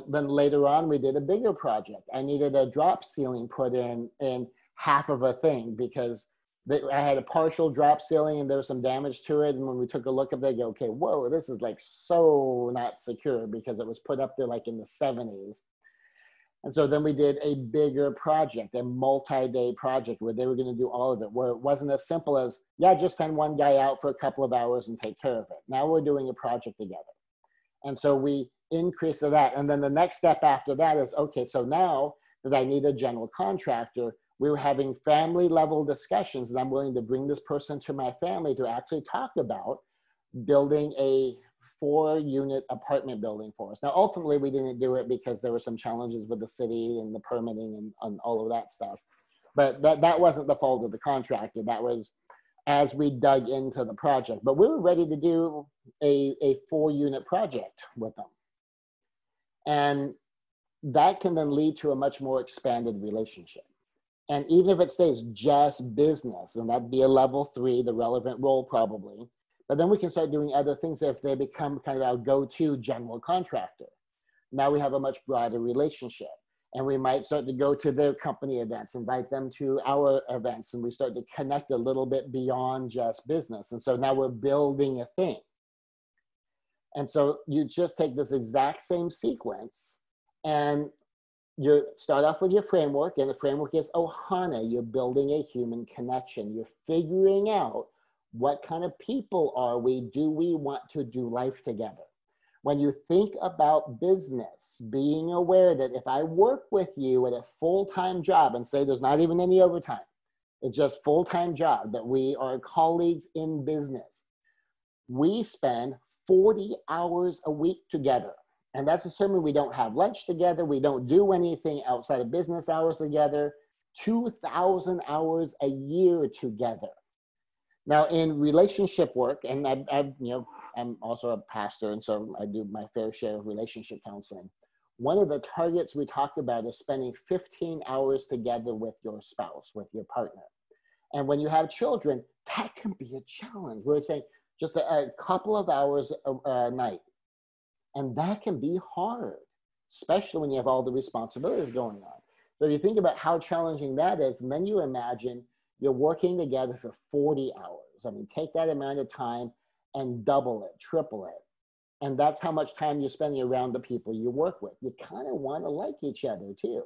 Then later on, we did a bigger project. I needed a drop ceiling put in half of a thing because I had a partial drop ceiling and there was some damage to it. And when we took a look at it, they go, okay, whoa, this is like so not secure because it was put up there like in the 70s. And so then we did a bigger project, a multi-day project where they were going to do all of it, where it wasn't as simple as, yeah, just send one guy out for a couple of hours and take care of it. Now we're doing a project together. And so we increased that. And then the next step after that is, okay, so now that I need a general contractor, we were having family level discussions, and I'm willing to bring this person to my family to actually talk about building a 4-unit apartment building for us. Now, ultimately, we didn't do it because there were some challenges with the city and the permitting and all of that stuff. But that wasn't the fault of the contractor. That was as we dug into the project. But we were ready to do a 4-unit project with them. And that can then lead to a much more expanded relationship. And even if it stays just business, and that'd be a level 3, the relevant role probably, but then we can start doing other things if they become kind of our go-to general contractor. Now we have a much broader relationship, and we might start to go to their company events, invite them to our events, and we start to connect a little bit beyond just business. And so now we're building a thing. And so you just take this exact same sequence, and you start off with your framework, and the framework is Ohana. You're building a human connection. You're figuring out what kind of people are we? Do we want to do life together? When you think about business, being aware that if I work with you at a full-time job, and say there's not even any overtime, it's just full-time job, that we are colleagues in business, we spend 40 hours a week together. And that's assuming we don't have lunch together, we don't do anything outside of business hours together, 2,000 hours a year together. Now in relationship work, and I'm also a pastor, and so I do my fair share of relationship counseling. One of the targets we talk about is spending 15 hours together with your spouse, with your partner. And when you have children, that can be a challenge. We're saying just a couple of hours a night. And that can be hard, especially when you have all the responsibilities going on. So you think about how challenging that is, and then you imagine you're working together for 40 hours. I mean, take that amount of time and double it, triple it. And that's how much time you're spending around the people you work with. You kind of want to like each other too.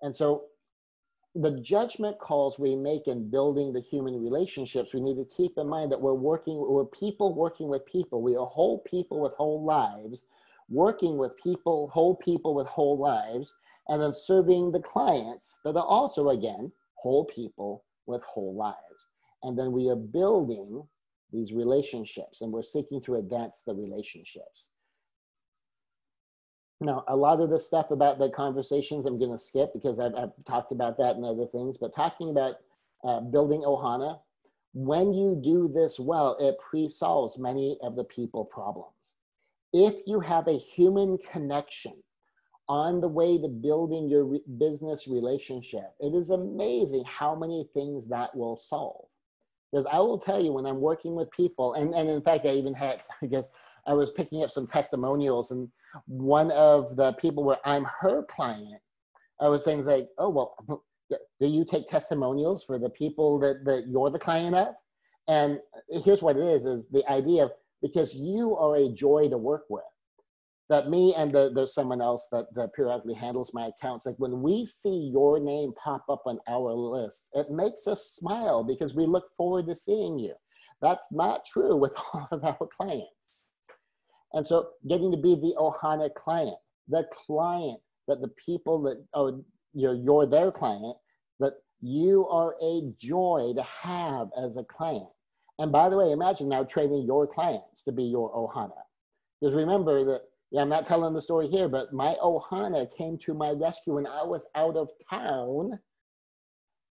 And so the judgment calls we make in building the human relationships, we need to keep in mind that we're people working with people. We are whole people with whole lives, working with people, whole people with whole lives, and then serving the clients that are also, again, whole people with whole lives. And then we are building these relationships, and we're seeking to advance the relationships. Now, a lot of the stuff about the conversations I'm going to skip because I've talked about that and other things, but talking about building Ohana, when you do this well, it pre-solves many of the people problems. If you have a human connection on the way to building your business relationship, it is amazing how many things that will solve. Because I will tell you, when I'm working with people, and in fact, I even had, I guess, I was picking up some testimonials, and one of the people where I'm her client, I was saying like, oh, well, do you take testimonials for the people that you're the client of? And here's what it is the idea of, because you are a joy to work with, that me and there's someone else that periodically handles my accounts, like when we see your name pop up on our list, it makes us smile because we look forward to seeing you. That's not true with all of our clients. And so getting to be the Ohana client, that the people that you're their client, that you are a joy to have as a client. And by the way, imagine now training your clients to be your Ohana. Because remember that, yeah, I'm not telling the story here, but my Ohana came to my rescue when I was out of town,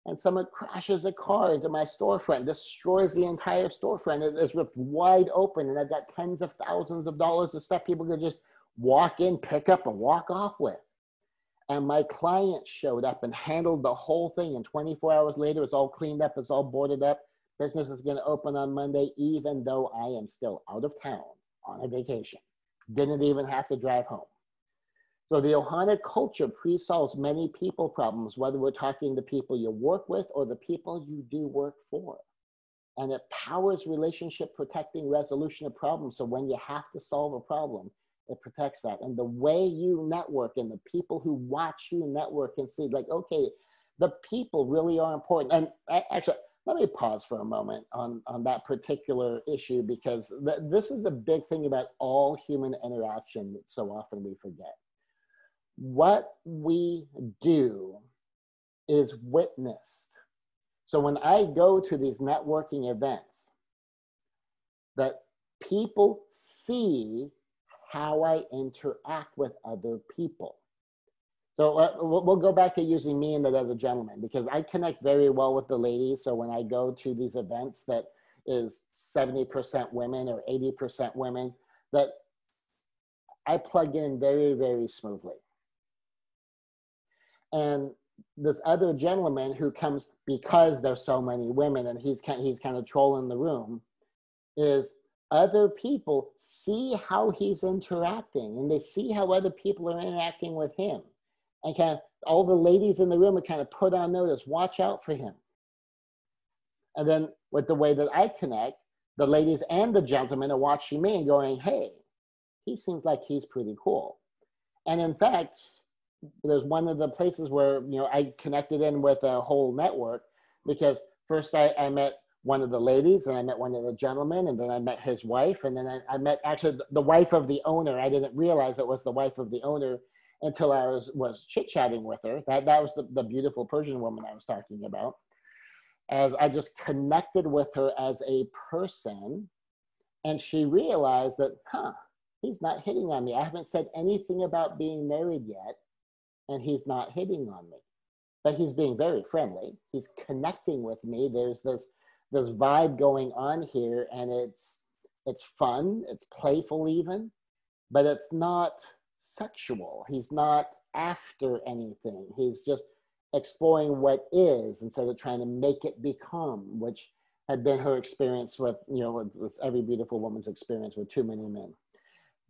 and someone crashes a car into my storefront, destroys the entire storefront. It is ripped wide open, and I've got tens of thousands of dollars of stuff people could just walk in, pick up, and walk off with. And my client showed up and handled the whole thing, and 24 hours later, it's all cleaned up, it's all boarded up. Business is going to open on Monday, even though I am still out of town on a vacation. Didn't even have to drive home. So the Ohana culture pre-solves many people problems, whether we're talking the people you work with or the people you do work for. And it powers relationship protecting resolution of problems. So when you have to solve a problem, It protects that. And the way you network and the people who watch you network and see like, okay, the people really are important. And actually, let me pause for a moment on that particular issue, because this is a big thing about all human interaction that so often we forget. What we do is witnessed. So when I go to these networking events, that people see how I interact with other people. So we'll go back to using me and that other gentleman, because I connect very well with the ladies. So when I go to these events that is 70% women or 80% women, that I plug in very, very smoothly. And this other gentleman who comes because there's so many women and he's kind of trolling the room, is other people see how he's interacting, and they see how other people are interacting with him. And kind of all the ladies in the room are kind of put on notice, watch out for him. And then with the way that I connect, the ladies and the gentlemen are watching me and going, hey, he seems like he's pretty cool. And in fact, there's one of the places where, you know, I connected in with a whole network, because first I met one of the ladies, and I met one of the gentlemen, and then I met his wife, and then I met actually the wife of the owner. I didn't realize it was the wife of the owner until I was chit-chatting with her. That was the beautiful Persian woman I was talking about. As I just connected with her as a person, and she realized that, he's not hitting on me. I haven't said anything about being married yet, and he's not hitting on me. But he's being very friendly. He's connecting with me. There's this vibe going on here, and it's fun, it's playful even, but it's not sexual. He's not after anything. He's just exploring what is instead of trying to make it become, which had been her experience with, you know, with every beautiful woman's experience with too many men.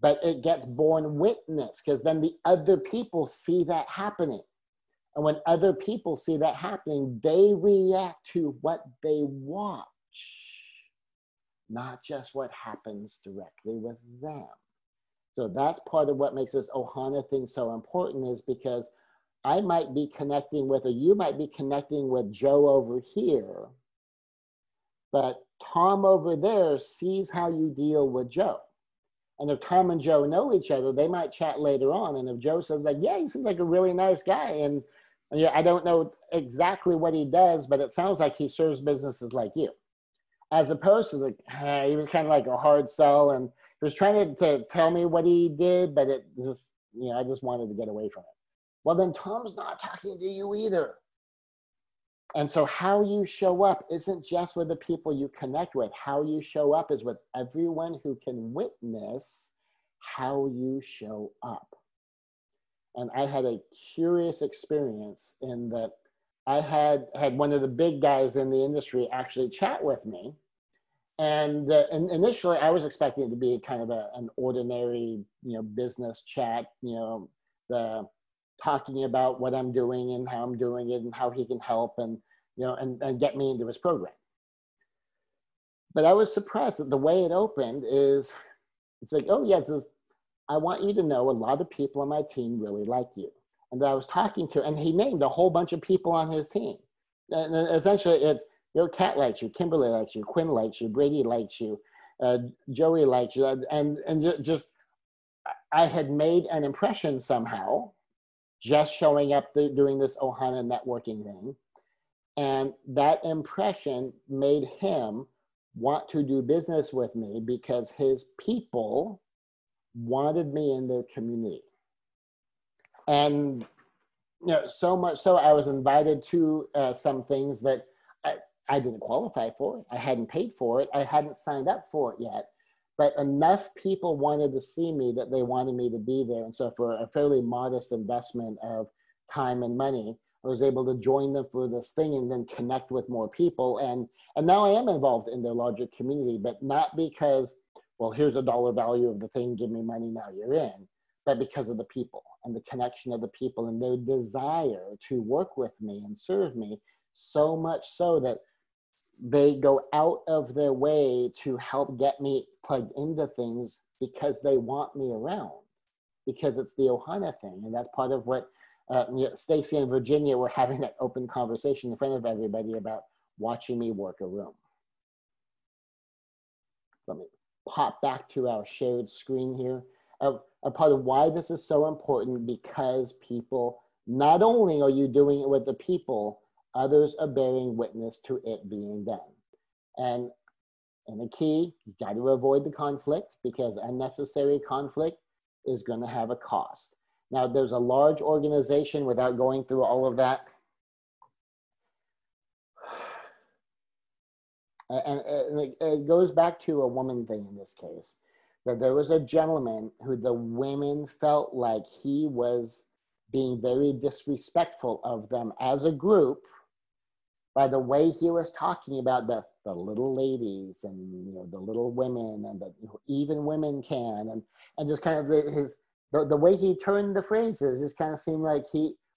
But it gets born witness, because then the other people see that happening. And when other people see that happening, they react to what they watch, not just what happens directly with them. So that's part of what makes this Ohana thing so important, is because I might be connecting with, or you might be connecting with Joe over here, but Tom over there sees how you deal with Joe. And if Tom and Joe know each other, they might chat later on. And if Joe says like, yeah, he seems like a really nice guy, and yeah, I don't know exactly what he does, but it sounds like he serves businesses like you. As opposed to like, he was kind of like a hard sell, and he was trying to tell me what he did, but it just, you know, I just wanted to get away from it. Well, then Tom's not talking to you either. And so how you show up isn't just with the people you connect with. How you show up is with everyone who can witness how you show up. And I had a curious experience in that I had one of the big guys in the industry actually chat with me. And initially I was expecting it to be kind of an ordinary, you know, business chat, you know, talking about what I'm doing and how I'm doing it and how he can help, and, you know, and get me into his program. But I was surprised that the way it opened is, it's like, oh yeah, it says, I want you to know a lot of people on my team really like you. And that I was talking to, and he named a whole bunch of people on his team. And essentially it's, you know, Kat likes you, Kimberly likes you, Quinn likes you, Brady likes you, Joey likes you. And just, I had made an impression somehow, just showing up doing this Ohana networking thing. And that impression made him want to do business with me, because his people wanted me in their community. And, you know, so much so I was invited to some things that I didn't qualify for. I hadn't paid for it. I hadn't signed up for it yet. But enough people wanted to see me that they wanted me to be there. And so for a fairly modest investment of time and money, I was able to join them for this thing and then connect with more people. And now I am involved in their larger community, but not because, well, here's a dollar value of the thing, give me money, now you're in, but because of the people and the connection of the people and their desire to work with me and serve me, so much so that they go out of their way to help get me plugged into things because they want me around. because it's the Ohana thing. And that's part of what Stacy and Virginia were having that open conversation in front of everybody about watching me work a room. Let me pop back to our shared screen here. A part of why this is so important, because people, not only are you doing it with the people, others are bearing witness to it being done. And the key, you got to avoid the conflict, because unnecessary conflict is going to have a cost. Now, there's a large organization, without going through all of that. And it goes back to a woman thing in this case, that there was a gentleman who the women felt like he was being very disrespectful of them as a group by the way he was talking about the little ladies and the little women, and that even women can, and just kind of the way he turned the phrases just kind of seemed like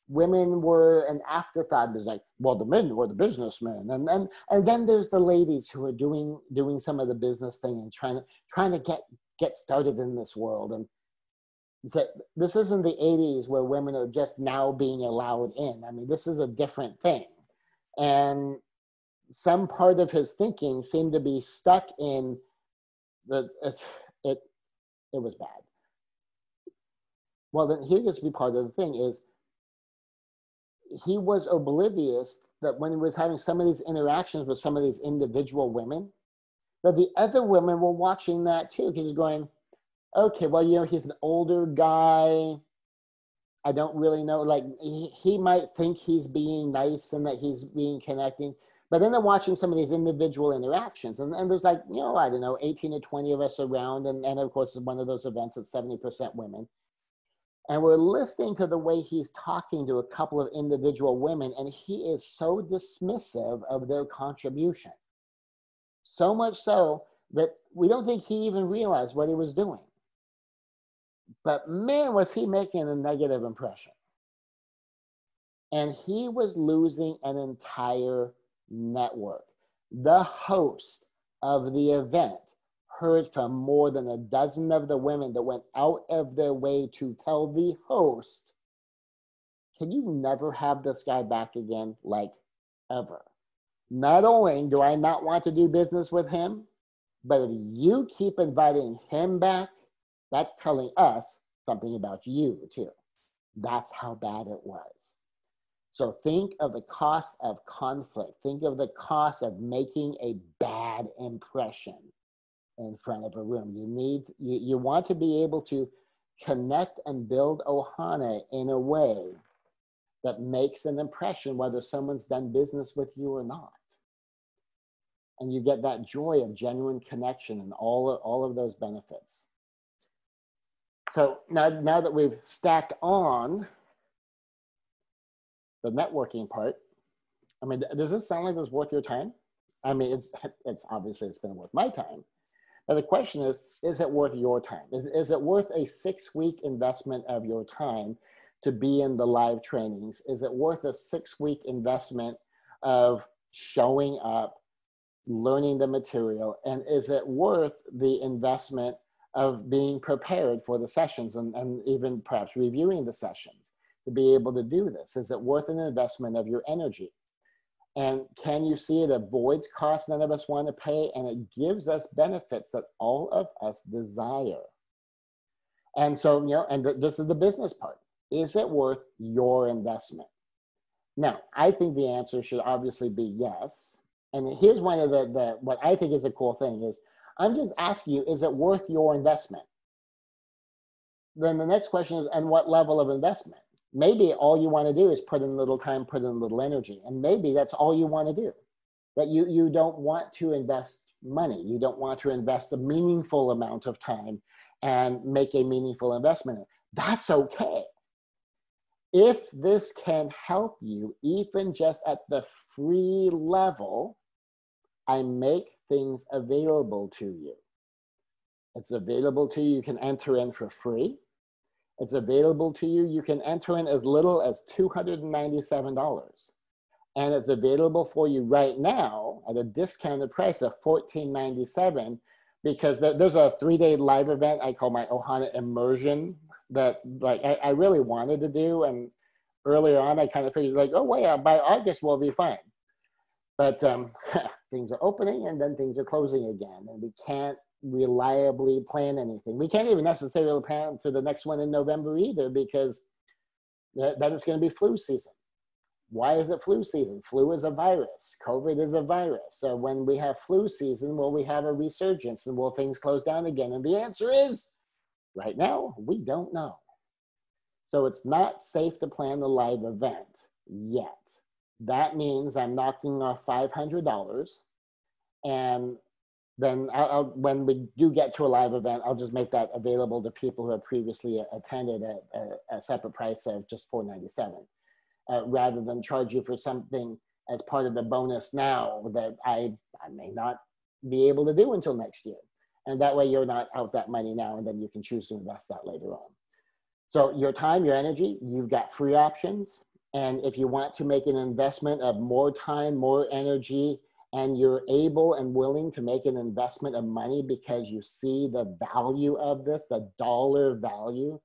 women were an afterthought. It was like, well, the men were the businessmen, and then there's the ladies who are doing some of the business thing and trying to get started in this world. And so this isn't the 80s where women are just now being allowed in. I mean, this is a different thing. And some part of his thinking seemed to be stuck in it was bad. Well, then here gets to be part of the thing is, he was oblivious that when he was having some of these interactions with some of these individual women, that the other women were watching that too, because he's going, okay, well, he's an older guy. I don't really know, like he might think he's being nice and that he's being connecting, but then they're watching some of these individual interactions. And there's like, I don't know, 18 or 20 of us around. And of course, it's one of those events that's 70% women. And we're listening to the way he's talking to a couple of individual women, and he is so dismissive of their contribution. So much so that we don't think he even realized what he was doing. But man, was he making a negative impression. And he was losing an entire network. The host of the event heard from more than a dozen of the women that went out of their way to tell the host, can you never have this guy back again, like ever? Not only do I not want to do business with him, but if you keep inviting him back, that's telling us something about you too. That's how bad it was. So think of the cost of conflict. Think of the cost of making a bad impression in front of a room. You want to be able to connect and build Ohana in a way that makes an impression, whether someone's done business with you or not. And you get that joy of genuine connection and all of those benefits. So now that we've stacked on the networking part, I mean, does this sound like it's worth your time? I mean, it's obviously it's been worth my time. But the question is it worth your time? Is it worth a 6-week investment of your time to be in the live trainings? Is it worth a 6-week investment of showing up, learning the material? And is it worth the investment of being prepared for the sessions and even perhaps reviewing the sessions to be able to do this? Is it worth an investment of your energy? And can you see it avoids costs none of us want to pay, and it gives us benefits that all of us desire? And so, this is the business part. Is it worth your investment? Now, I think the answer should obviously be yes. And here's one of what I think is a cool thing is, I'm just asking you, is it worth your investment? Then the next question is, and what level of investment? Maybe all you want to do is put in a little time, put in a little energy. And maybe that's all you want to do. That you don't want to invest money. You don't want to invest a meaningful amount of time and make a meaningful investment. That's okay. If this can help you, even just at the free level, I make things available to you. It's available to you. You can enter in for free. It's available to you. You can enter in as little as $297. And it's available for you right now at a discounted price of $14.97, because there's a 3-day live event I call my Ohana Immersion that like I really wanted to do. And earlier on, I kind of figured like, oh, wait, by August we'll be fine. But things are opening and then things are closing again. And we can't reliably plan anything. We can't even necessarily plan for the next one in November either, because that is going to be flu season. Why is it flu season? Flu is a virus. COVID is a virus. So when we have flu season, will we have a resurgence and will things close down again? And the answer is, right now, we don't know. So it's not safe to plan the live event yet. That means I'm knocking off $500, and then when we do get to a live event, I'll just make that available to people who have previously attended at a separate price of just $497, rather than charge you for something as part of the bonus now that I may not be able to do until next year. And that way you're not out that money now, and then you can choose to invest that later on. So your time, your energy, you've got free options. And if you want to make an investment of more time, more energy, and you're able and willing to make an investment of money because you see the value of this, the dollar value,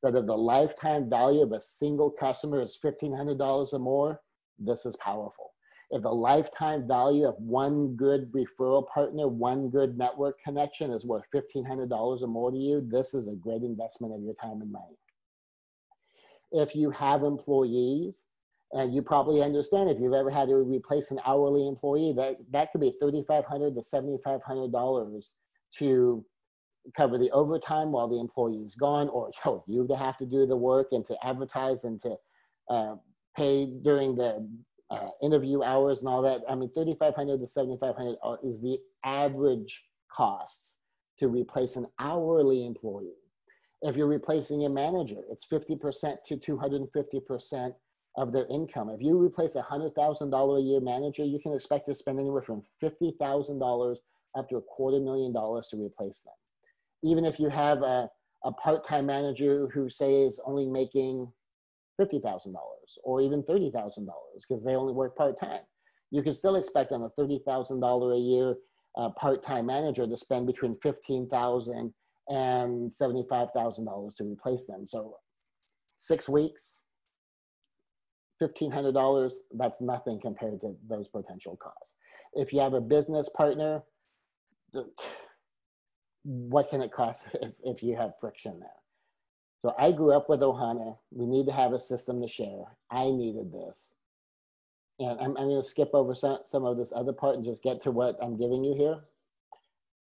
that if the lifetime value of a single customer is $1,500 or more, this is powerful. If the lifetime value of one good referral partner, one good network connection is worth $1,500 or more to you, this is a great investment of your time and money. If you have employees, and you probably understand if you've ever had to replace an hourly employee, that could be $3,500 to $7,500 to cover the overtime while the employee is gone, or you to have to do the work and to advertise and to pay during the interview hours and all that. I mean, $3,500 to $7,500 is the average costs to replace an hourly employee. If you're replacing a manager, it's 50% to 250% of their income. If you replace a $100,000 a year manager, you can expect to spend anywhere from $50,000 up to $250,000 to replace them. Even if you have a part-time manager who say is only making $50,000 or even $30,000 because they only work part-time, you can still expect on a $30,000 a year part-time manager to spend between $15,000 and $75,000 to replace them. So 6 weeks, $1,500, that's nothing compared to those potential costs. If you have a business partner, what can it cost if you have friction there? So I grew up with Ohana. We need to have a system to share. I needed this. And I'm going to skip over some of this other part and just get to what I'm giving you here.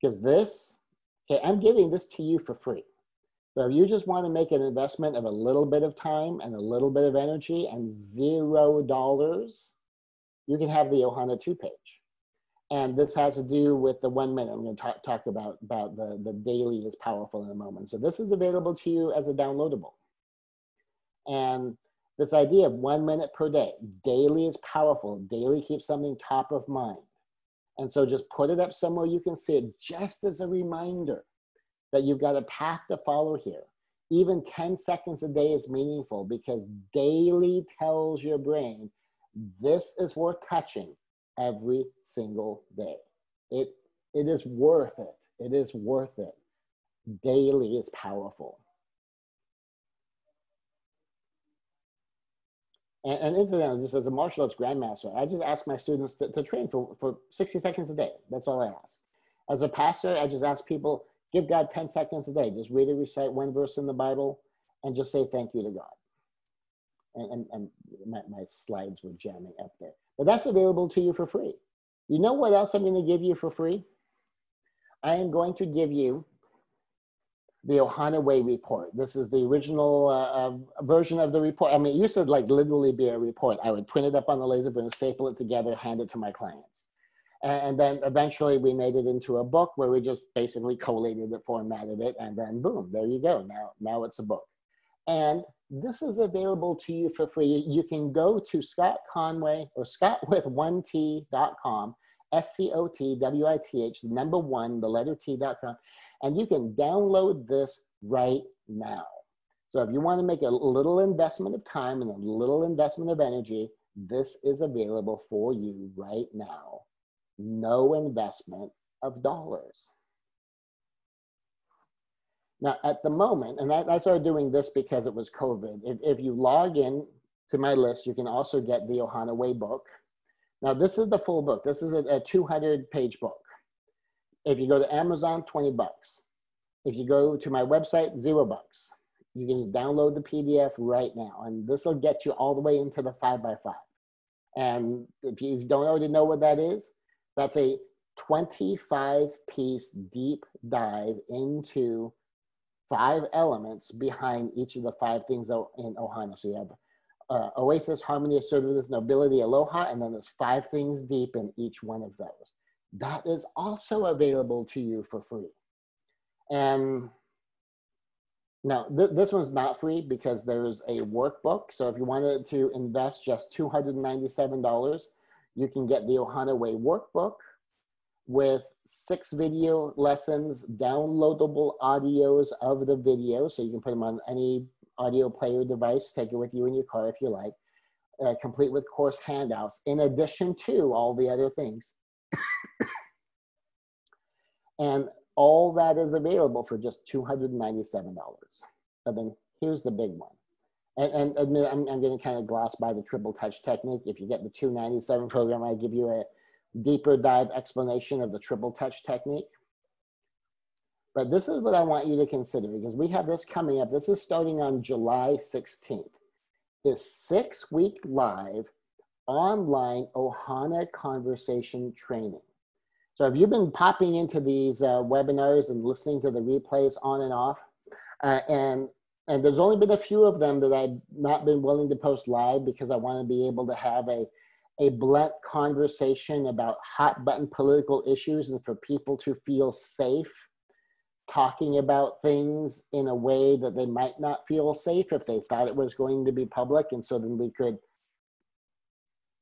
Because this, okay, I'm giving this to you for free. So if you just want to make an investment of a little bit of time and a little bit of energy and $0, you can have the Ohana 2-page. And this has to do with the 1 minute. I'm going to talk about the daily is powerful in a moment. So this is available to you as a downloadable. And this idea of 1 minute per day, daily is powerful. Daily keeps something top of mind. And so just put it up somewhere you can see it, just as a reminder that you've got a path to follow here. Even 10 seconds a day is meaningful because daily tells your brain, this is worth touching every single day. It is worth it. It is worth it. Daily is powerful. And incidentally, just as a martial arts grandmaster, I just ask my students to train for 60 seconds a day. That's all I ask. As a pastor, I just ask people, give God 10 seconds a day. Just read or recite one verse in the Bible and just say thank you to God. And my slides were jamming up there. But that's available to you for free. You know what else I'm going to give you for free? I am going to give you the Ohana Way report. This is the original version of the report. I mean, it used to like literally be a report. I would print it up on the laser printer, staple it together, hand it to my clients. And then eventually we made it into a book where we just basically collated it, formatted it, and then boom, there you go. Now it's a book. And this is available to you for free. You can go to Scott Conway or scottwith1t.com, SCOTWITH, the number 1, the letter T.com, and you can download this right now. So if you want to make a little investment of time and a little investment of energy, this is available for you right now. No investment of dollars. Now, at the moment, and I started doing this because it was COVID, if you log in to my list, you can also get the Ohana Way book. Now, this is the full book. This is a 200-page book. If you go to Amazon, 20 bucks. If you go to my website, $0. You can just download the PDF right now, and this will get you all the way into the 5x5. And if you don't already know what that is, that's a 25-piece deep dive into 5 elements behind each of the 5 things in Ohana. So you have Oasis, Harmony, Assertiveness, Nobility, Aloha, and then there's 5 things deep in each one of those. That is also available to you for free. And now this one's not free because there's a workbook. So if you wanted to invest just $297, you can get the Ohana Way workbook with 6 video lessons, downloadable audios of the video. So you can put them on any audio player device, take it with you in your car if you like, complete with course handouts, in addition to all the other things. And all that is available for just $297. But then here's the big one. And admit, I'm going to kind of gloss by the triple touch technique. If you get the $297 program, I give you a deeper dive explanation of the triple touch technique. But this is what I want you to consider, because we have this coming up. This is starting on July 16th. This 6-week live online Ohana conversation training. So have you been popping into these webinars and listening to the replays on and off? And there's only been a few of them that I've not been willing to post live because I want to be able to have a blunt conversation about hot button political issues and for people to feel safe talking about things in a way that they might not feel safe if they thought it was going to be public. And so then we could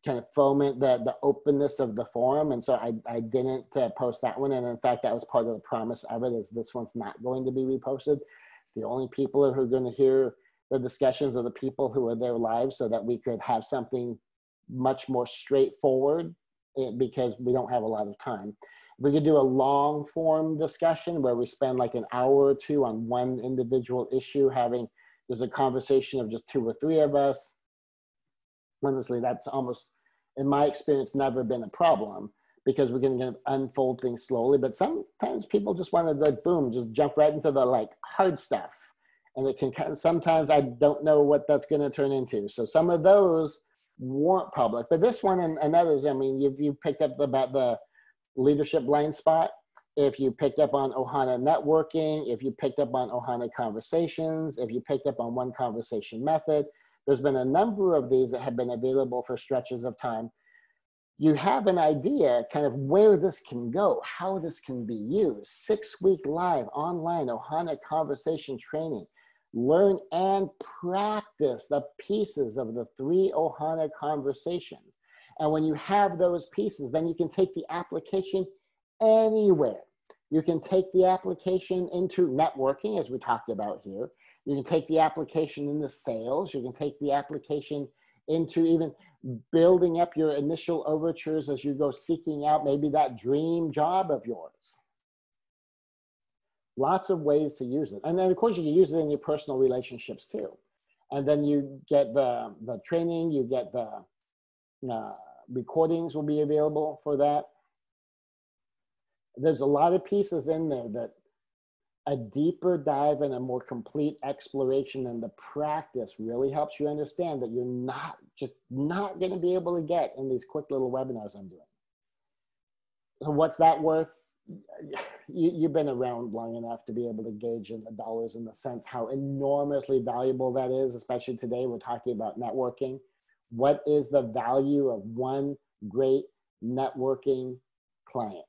kind of foment the openness of the forum. And so I didn't post that one. And in fact, that was part of the promise of it, is this one's not going to be reposted. The only people who are going to hear the discussions are the people who are there live, so that we could have something much more straightforward, because we don't have a lot of time. We could do a long form discussion where we spend like an hour or 2 on one individual issue, having there's a conversation of just 2 or 3 of us. Honestly, that's almost, in my experience, never been a problem, because we can kind of unfold things slowly. But sometimes people just want to, like, boom, just jump right into the like hard stuff. And it can kind of, sometimes I don't know what that's going to turn into. So some of those weren't public, but this one and others, I mean, you picked up about the leadership blind spot. If you picked up on Ohana Networking, if you picked up on Ohana Conversations, if you picked up on One Conversation Method, there's been a number of these that have been available for stretches of time. You have an idea kind of where this can go, how this can be used. 6-week live online Ohana conversation training. Learn and practice the pieces of the 3 Ohana conversations. And when you have those pieces, then you can take the application anywhere. You can take the application into networking, as we talked about here. You can take the application into sales. You can take the application into even building up your initial overtures as you go seeking out maybe that dream job of yours. Lots of ways to use it. And then of course you can use it in your personal relationships too. And then you get the training, you get the recordings will be available for that. There's a lot of pieces in there that a deeper dive and a more complete exploration and the practice really helps you understand that you're not going to be able to get in these quick little webinars I'm doing. So what's that worth? You've been around long enough to be able to gauge in the dollars and the cents how enormously valuable that is, especially today we're talking about networking. What is the value of one great networking client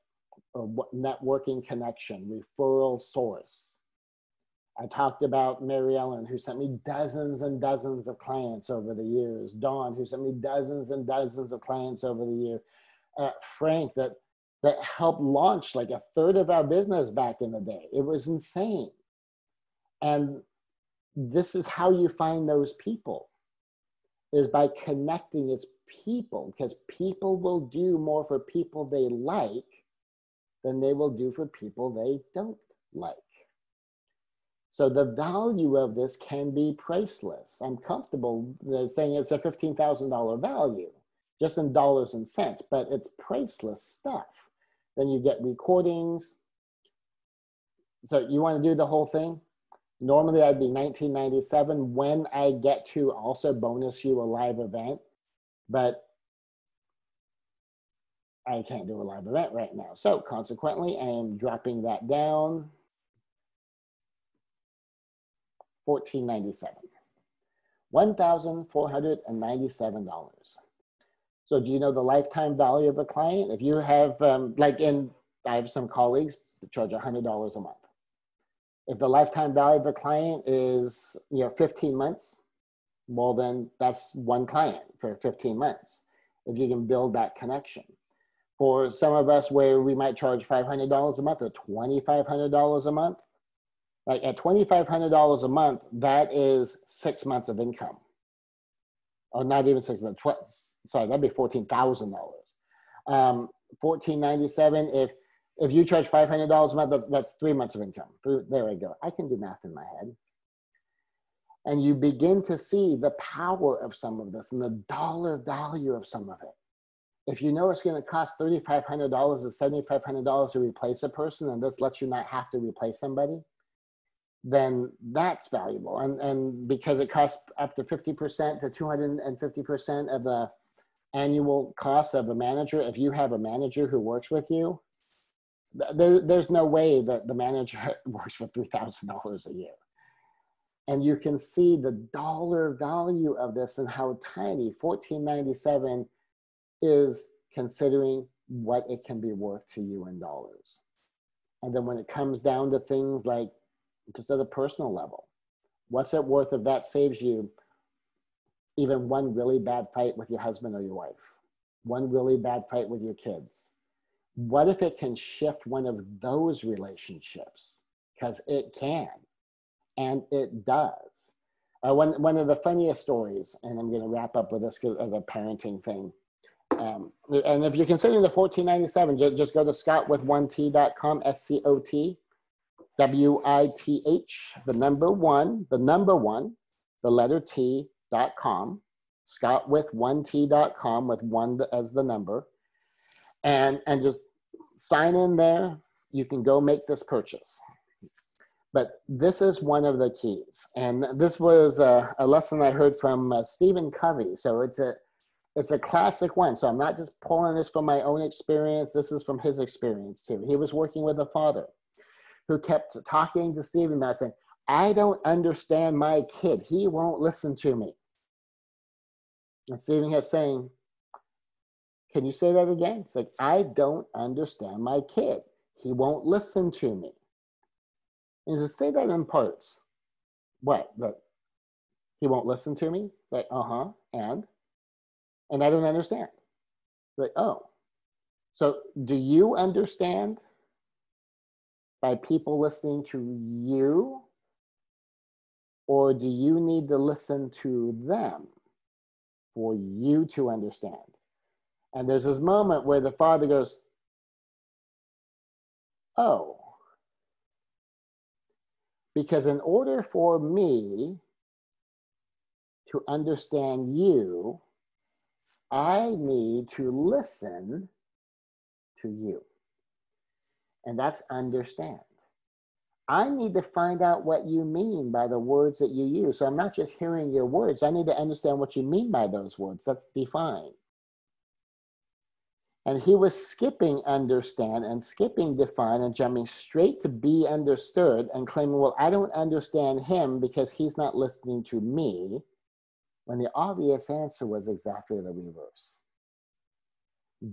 or networking connection, referral source? I talked about Mary Ellen, who sent me dozens and dozens of clients over the years. Dawn, who sent me dozens and dozens of clients over the year. Frank, that helped launch like 1/3 of our business back in the day. It was insane. And this is how you find those people, is by connecting as people, because people will do more for people they like than they will do for people they don't like. So the value of this can be priceless. I'm comfortable saying it's a $15,000 value, just in dollars and cents, but it's priceless stuff. Then you get recordings. So you want to do the whole thing? Normally I'd be $19.97 when I get to also bonus you a live event, but I can't do a live event right now. So consequently, I am dropping that down. $14.97, $1,497. So do you know the lifetime value of a client? If you have, I have some colleagues that charge $100 a month. If the lifetime value of a client is 15 months, well then that's one client for 15 months. If you can build that connection. For some of us where we might charge $500 a month or $2,500 a month, like at $2,500 a month, that is 6 months of income. Or not even 6 months, sorry, that'd be $14,000. $14.97, if you charge $500 a month, that's 3 months of income. There we go. I can do math in my head. And you begin to see the power of some of this and the dollar value of some of it. If you know it's going to cost $3,500 or $7,500 to replace a person, and this lets you not have to replace somebody, then that's valuable. And because it costs up to 50% to 250% of the annual cost of a manager, if you have a manager who works with you, there's no way that the manager works for $3,000 a year. And you can see the dollar value of this and how tiny $14.97 is considering what it can be worth to you in dollars. And then when it comes down to things like just at a personal level, what's it worth if that saves you even one really bad fight with your husband or your wife, one really bad fight with your kids? What if it can shift one of those relationships? Because it can, and it does. One of the funniest stories, and I'm going to wrap up with this as a parenting thing. And if you're considering the $14.97, just go to scottwith1t.com, SCOTWITH, the number one, the letter T.com, scottwith1t.com with one as the number, and just sign in there. You can go make this purchase. But this is one of the keys. And this was a lesson I heard from Stephen Covey. So it's a classic one. So I'm not just pulling this from my own experience. This is from his experience too. He was working with a father who kept talking to Stephen about saying, I don't understand my kid. He won't listen to me. And Stephen kept saying, can you say that again? It's like, I don't understand my kid. He won't listen to me. And he says, say that in parts. What? That he won't listen to me? It's like, and I don't understand. Like, oh. So do you understand by people listening to you? Or do you need to listen to them for you to understand? And there's this moment where the father goes, oh, because in order for me to understand you, I need to listen to you. And that's understand. I need to find out what you mean by the words that you use. So I'm not just hearing your words. I need to understand what you mean by those words. That's define. And he was skipping understand and skipping define and jumping straight to be understood and claiming, well, I don't understand him because he's not listening to me, when the obvious answer was exactly the reverse.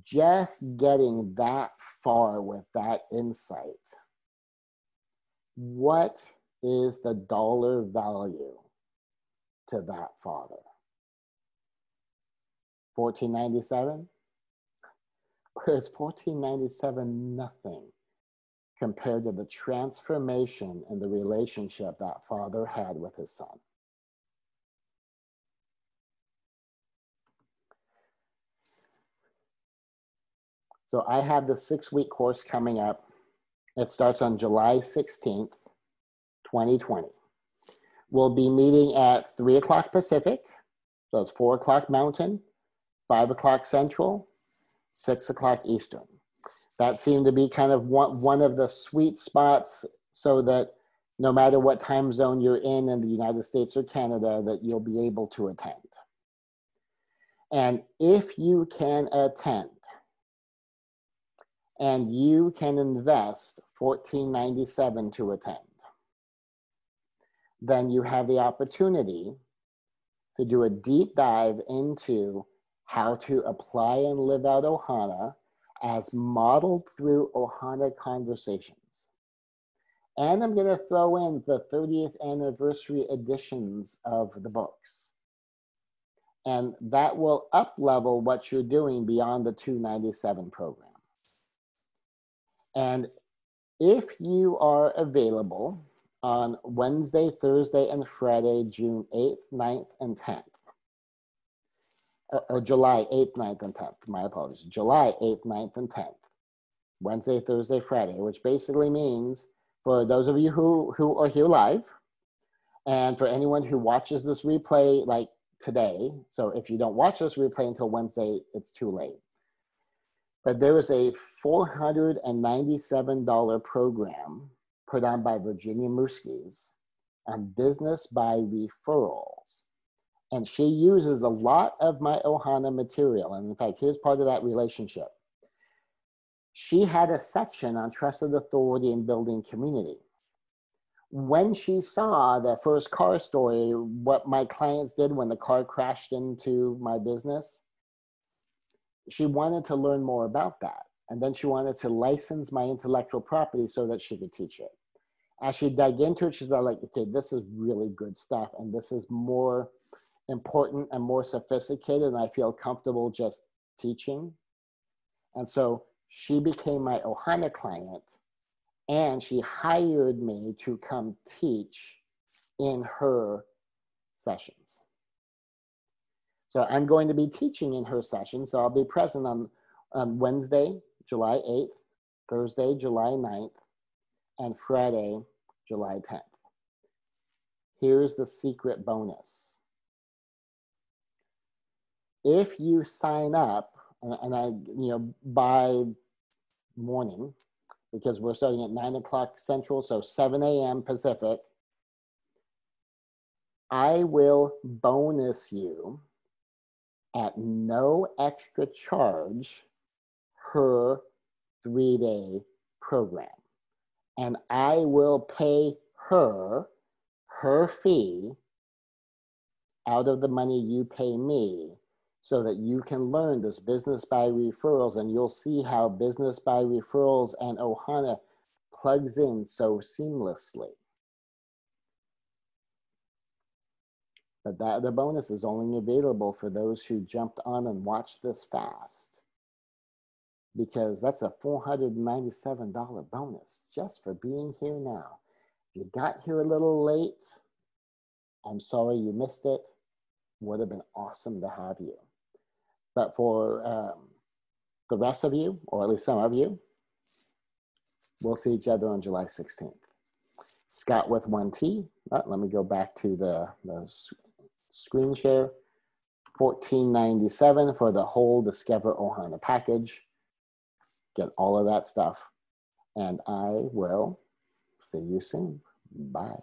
Just getting that far with that insight. What is the dollar value to that father? $14.97? Whereas $14.97 nothing compared to the transformation in the relationship that father had with his son. So I have the 6-week course coming up. It starts on July 16th. 2020. We'll be meeting at 3 o'clock Pacific, so it's 4 o'clock Mountain, 5 o'clock Central, 6 o'clock Eastern. That seemed to be kind of one of the sweet spots, so that no matter what time zone you're in the United States or Canada, that you'll be able to attend. And if you can attend and you can invest $14.97 to attend, then you have the opportunity to do a deep dive into how to apply and live out Ohana as modeled through Ohana conversations. And I'm going to throw in the 30th anniversary editions of the books. And that will up-level what you're doing beyond the $297 program. And if you are available on Wednesday, Thursday, and Friday, June 8th, 9th, and 10th, or July 8th, 9th, and 10th, my apologies, July 8th, 9th, and 10th, Wednesday, Thursday, Friday, which basically means for those of you who are here live, and for anyone who watches this replay like today, so if you don't watch this replay until Wednesday, it's too late. But there is a $497 program put on by Virginia Muzquiz on business by referrals. And she uses a lot of my Ohana material. And in fact, here's part of that relationship. She had a section on trusted authority and building community. When she saw the first car story, what my clients did when the car crashed into my business, she wanted to learn more about that. And then she wanted to license my intellectual property so that she could teach it. As she dug into it, she's like, okay, this is really good stuff. And this is more important and more sophisticated, and I feel comfortable just teaching. And so she became my Ohana client, and she hired me to come teach in her sessions. So I'm going to be teaching in her session. So I'll be present on Wednesday, July 8th, Thursday, July 9th, and Friday, July 10th. Here's the secret bonus. If you sign up, and by morning, because we're starting at 9 o'clock Central, so 7 a.m. Pacific, I will bonus you at no extra charge her 3-day program. And I will pay her fee out of the money you pay me, so that you can learn this business by referrals, and you'll see how business by referrals and Ohana plugs in so seamlessly. But the bonus is only available for those who jumped on and watched this fast, because that's a $497 bonus just for being here now. If you got here a little late, I'm sorry you missed it. Would have been awesome to have you. But for the rest of you, or at least some of you, we'll see each other on July 16th. Scott with 1T. Let me go back to the screen share. $14.97 for the whole Discover Ohana package. Get all of that stuff. And I will see you soon. Bye.